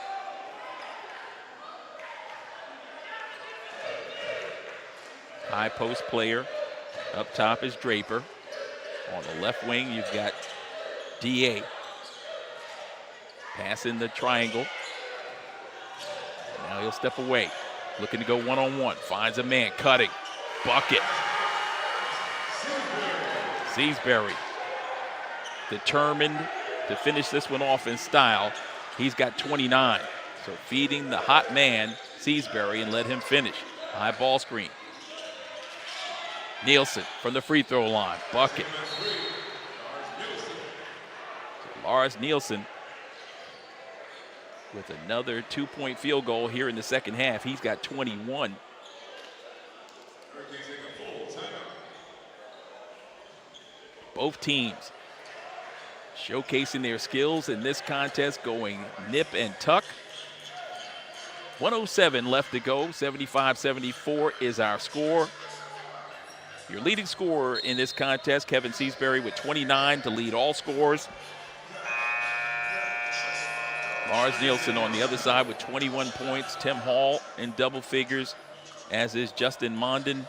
High post player. Up top is Draper. On the left wing, you've got DA. Pass in the triangle. Now he'll step away. Looking to go one-on-one. Finds a man, cutting. Bucket. Seasbury determined to finish this one off in style. He's got 29. So feeding the hot man, Seasbury, and let him finish. High ball screen. Nielsen from the free throw line. Bucket. So Lars Nielsen with another 2-point field goal here in the second half. He's got 21. Both teams showcasing their skills in this contest, going nip and tuck. 107 left to go. 75-74 is our score. Your leading scorer in this contest, Kevin Seasbury, with 29 to lead all scores. Lars Nielsen on the other side with 21 points. Tim Hall in double figures, as is Justin Mondin.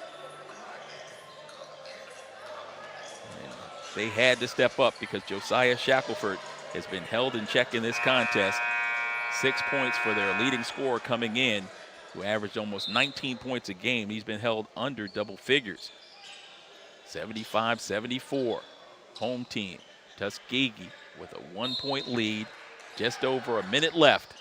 They had to step up because Josiah Shackelford has been held in check in this contest. 6 points for their leading scorer coming in, who averaged almost 19 points a game. He's been held under double figures. 75-74, home team. Tuskegee with a 1-point lead, just over a minute left.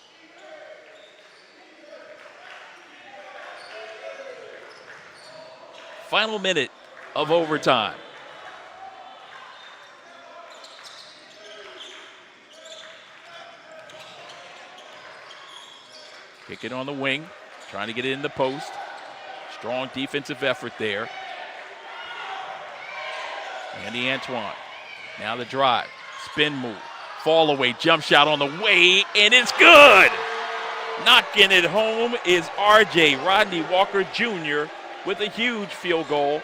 Final minute of overtime. Kick it on the wing, trying to get it in the post. Strong defensive effort there. Andy Antoine, now the drive, spin move, fall away, jump shot on the way, and it's good! Knocking it home is RJ Rodney Walker Jr. with a huge field goal.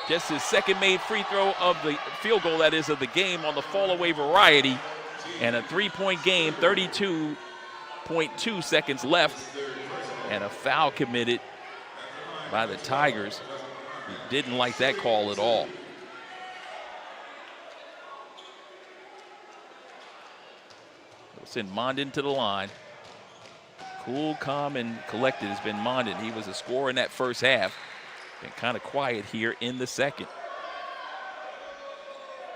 Just his second made free throw of the field goal, that is, of the game on the fall away variety. And a 3-point game, 32.2 seconds left, and a foul committed by the Tigers, who didn't like that call at all. They'll send Mondin to the line. Cool, calm, and collected has been Mondin. He was a scorer in that first half. Been kind of quiet here in the second.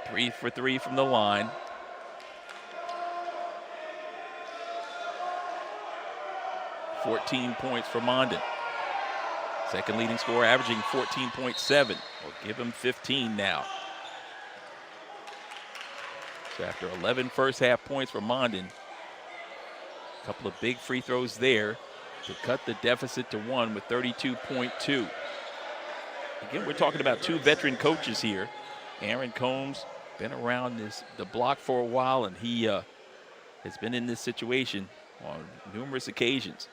3 for 3 from the line. .14 points for Mondin. Second leading scorer, averaging 14.7. We'll give him 15 now. So after 11 first half points for Mondin, a couple of big free throws there to cut the deficit to 1 with 32.2. Again, we're talking about two veteran coaches here. Aaron Combs, been around the block for a while, and he has been in this situation on numerous occasions.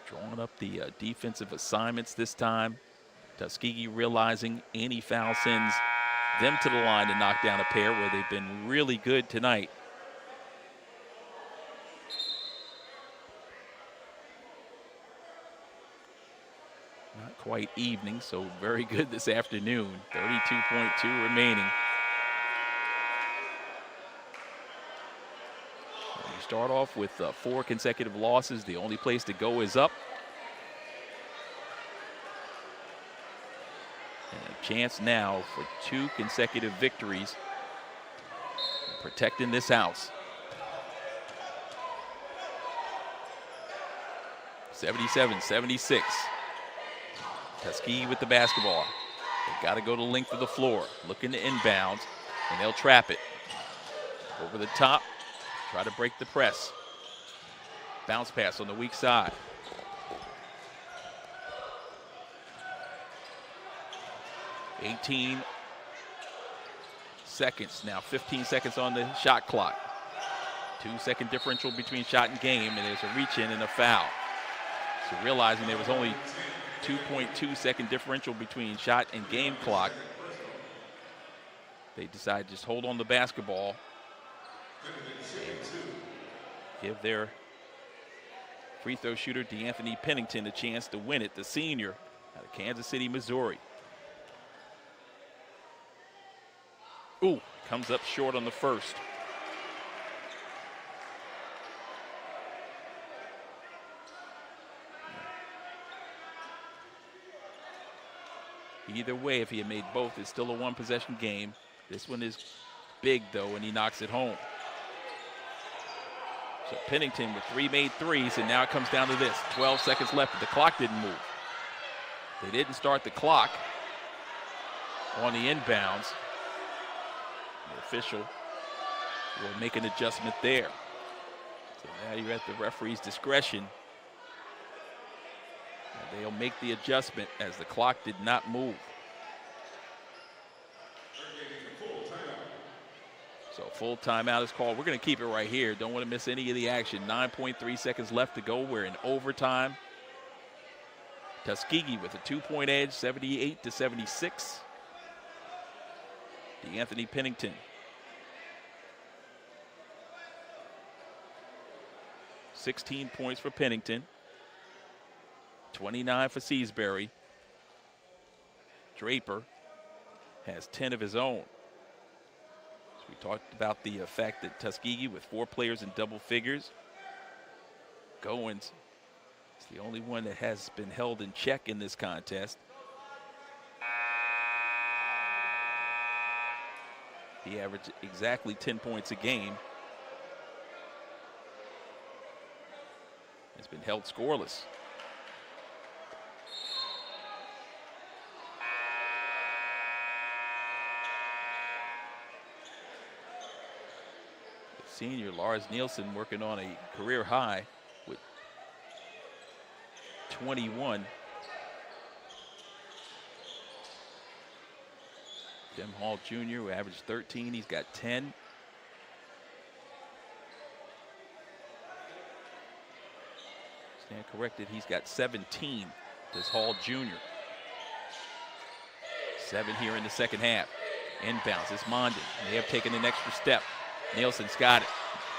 Drawing up the defensive assignments this time. Tuskegee realizing any foul sends them to the line to knock down a pair, where they've been really good tonight. Not quite evening, so very good this afternoon. 32.2 remaining. You start off with 4 consecutive losses. The only place to go is up. And a chance now for 2 consecutive victories, protecting this house. 77-76. Tuskegee with the basketball. They've got to go to the length of the floor, looking to inbounds, and they'll trap it. Over the top, try to break the press. Bounce pass on the weak side. $18 seconds now, 15 seconds on the shot clock. 2-second differential between shot and game, and there's a reach in and a foul. So realizing there was only 2.2 second differential between shot and game clock, they decide to just hold on the basketball and give their free throw shooter DeAnthony Pennington a chance to win it, the senior out of Kansas City, Missouri. Ooh, comes up short on the first. Either way, if he had made both, it's still a one-possession game. This one is big, though, and he knocks it home. So Pennington with 3 made threes, and now it comes down to this. 12 seconds left, but the clock didn't move. They didn't start the clock on the inbounds. The official will make an adjustment there. So now you're at the referee's discretion. And they'll make the adjustment as the clock did not move. So full timeout is called. We're going to keep it right here. Don't want to miss any of the action. 9.3 seconds left to go. We're in overtime. Tuskegee with a 2-point edge, 78-76. D'Anthony Pennington. 16 points for Pennington. 29 for Seasbury. Draper has 10 of his own. So we talked about the fact that Tuskegee with 4 players in double figures. Goins is the only one that has been held in check in this contest. He averaged exactly 10 points a game. It's been held scoreless. The senior Lars Nielsen working on a career high with 21. Tim Hall Jr., who averaged 13, he's got 10. Stand corrected, he's got 17, this Hall Jr. 7 here in the second half. Inbounds, it's Mondin. They have taken an extra step. Nielsen's got it.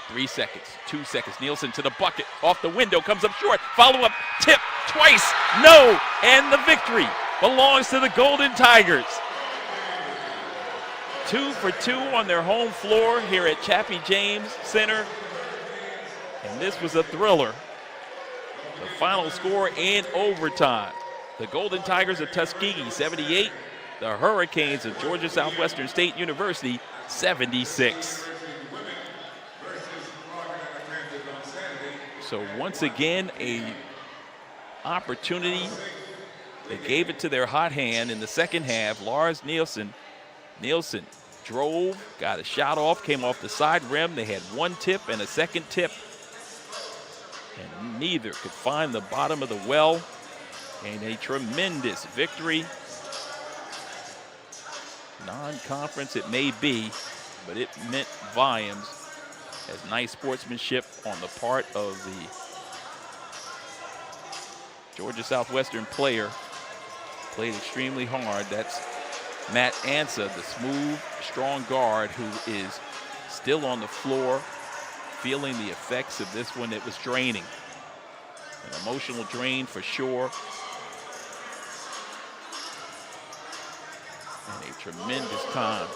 3 seconds, 2 seconds. Nielsen to the bucket, off the window, comes up short. Follow-up, tip, twice, no! And the victory belongs to the Golden Tigers. 2 for 2 on their home floor here at Chappie James Center. And this was a thriller. The final score in overtime. The Golden Tigers of Tuskegee, 78. The Hurricanes of Georgia Southwestern State University, 76. So once again, a opportunity. They gave it to their hot hand in the second half. Lars Nielsen drove, got a shot off, came off the side rim. They had 1 tip and a second tip, and neither could find the bottom of the well. And a tremendous victory. Non-conference it may be, but it meant volumes as nice sportsmanship on the part of the Georgia Southwestern player. Played extremely hard. That's Matt Ansa, the smooth, strong guard who is still on the floor, feeling the effects of this one. It was draining. An emotional drain for sure. And a tremendous time.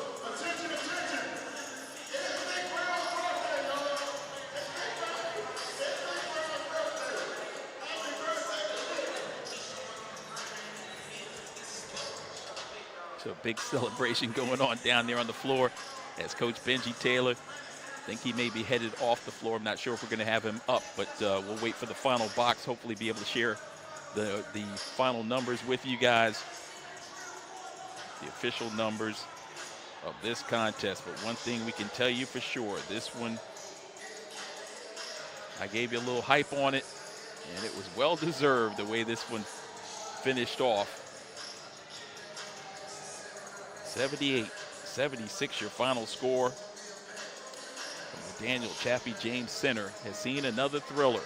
So a big celebration going on down there on the floor as Coach Benji Taylor, I think he may be headed off the floor. I'm not sure if we're going to have him up, but we'll wait for the final box, hopefully be able to share the final numbers with you guys, the official numbers of this contest. But one thing we can tell you for sure, this one, I gave you a little hype on it, and it was well deserved the way this one finished off. 78-76 your final score. From the Daniel Chappie James Center has seen another thriller.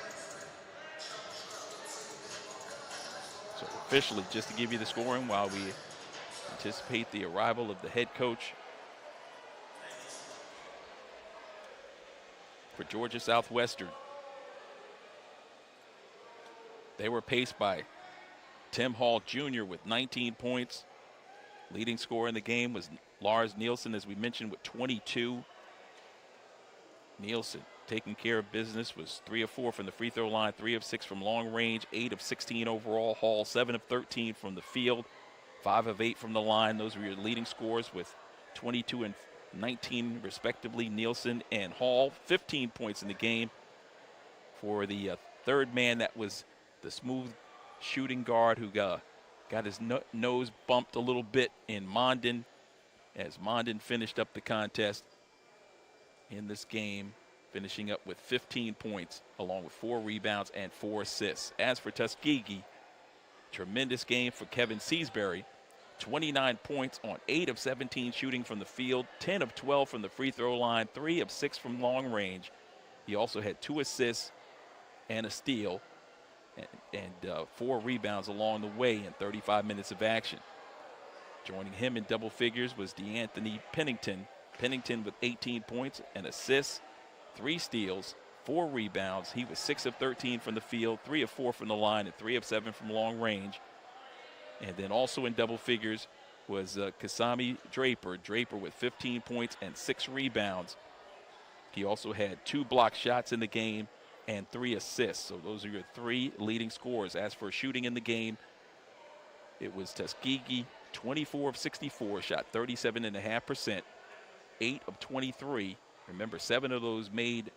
So officially, just to give you the scoring while we anticipate the arrival of the head coach for Georgia Southwestern. They were paced by Tim Hall Jr. with 19 points. Leading scorer in the game was Lars Nielsen, as we mentioned, with 22. Nielsen taking care of business, was 3 of 4 from the free throw line, 3 of 6 from long range, 8 of 16 overall. Hall, 7 of 13 from the field. 5 of 8 from the line. Those were your leading scores with 22 and 19 respectively. Nielsen and Hall, 15 points in the game. For the third man, that was the smooth shooting guard who got his nose bumped a little bit in Mondin, as Mondin finished up the contest in this game, finishing up with 15 points along with 4 rebounds and 4 assists. As for Tuskegee, tremendous game for Kevin Seasbury. 29 points on 8 of 17 shooting from the field, 10 of 12 from the free throw line, 3 of 6 from long range. He also had 2 assists and a steal and 4 rebounds along the way in 35 minutes of action. Joining him in double figures was DeAnthony Pennington. Pennington with 18 points and assists, 3 steals, 4 rebounds. He was 6 of 13 from the field, 3 of 4 from the line, and 3 of 7 from long range. And then also in double figures was Kasami Draper. Draper with 15 points and 6 rebounds. He also had 2 block shots in the game and 3 assists. So those are your 3 leading scorers. As for shooting in the game, it was Tuskegee, 24 of 64, shot 37.5%, 8 of 23. Remember, 7 of those made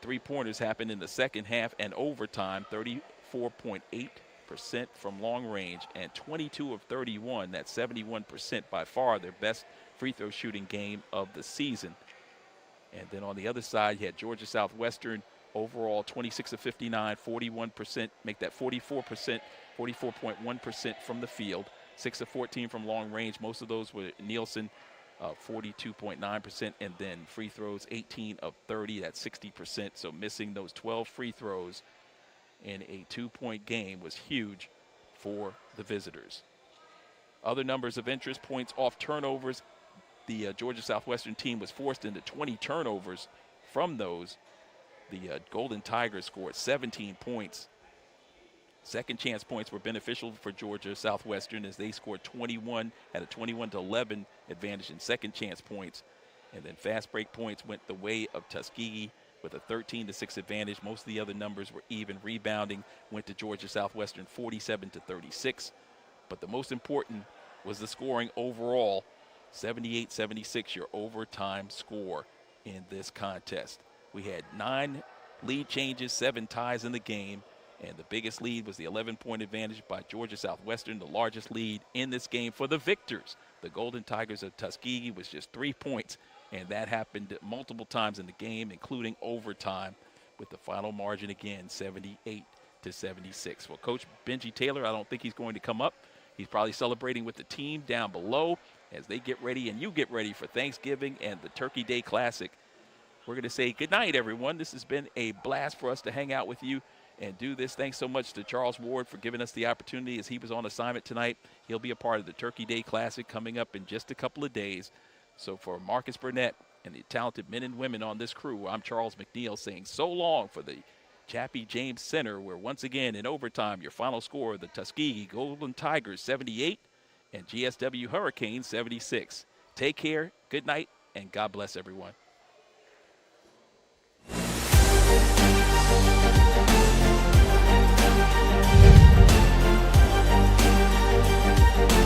three-pointers happened in the second half and overtime, 34.8% from long range, and 22 of 31. That's 71%, by far their best free throw shooting game of the season. And then on the other side, you had Georgia Southwestern overall 26 of 59, 41%, make that 44%, 44.1% from the field, 6 of 14 from long range. Most of those were Nielsen, 42.9%, and then free throws 18 of 30, that's 60%. So missing those 12 free throws in a 2-point game was huge for the visitors. Other numbers of interest: points off turnovers. The Georgia Southwestern team was forced into 20 turnovers. From those, the Golden Tigers scored 17 points. Second chance points were beneficial for Georgia Southwestern as they scored 21, had a 21-11 advantage in second chance points. And then fast break points went the way of Tuskegee with a 13-6 advantage. Most of the other numbers were even. Rebounding went to Georgia Southwestern 47-36. But the most important was the scoring overall, 78-76, your overtime score in this contest. We had 9 lead changes, 7 ties in the game. And the biggest lead was the 11-point advantage by Georgia Southwestern, the largest lead in this game for the victors. The Golden Tigers of Tuskegee was just 3 points, and that happened multiple times in the game, including overtime, with the final margin again 78-76. Well, Coach Benji Taylor, I don't think he's going to come up. He's probably celebrating with the team down below as they get ready and you get ready for Thanksgiving and the Turkey Day Classic. We're going to say good night, everyone. This has been a blast for us to hang out with you and do this. Thanks so much to Charles Ward for giving us the opportunity as he was on assignment tonight. He'll be a part of the Turkey Day Classic coming up in just a couple of days. So for Marcus Burnett and the talented men and women on this crew, I'm Charles McNeil saying so long for the Chappie James Center, where once again in overtime, your final score, the Tuskegee Golden Tigers 78 and GSW Hurricanes 76. Take care, good night, and God bless everyone.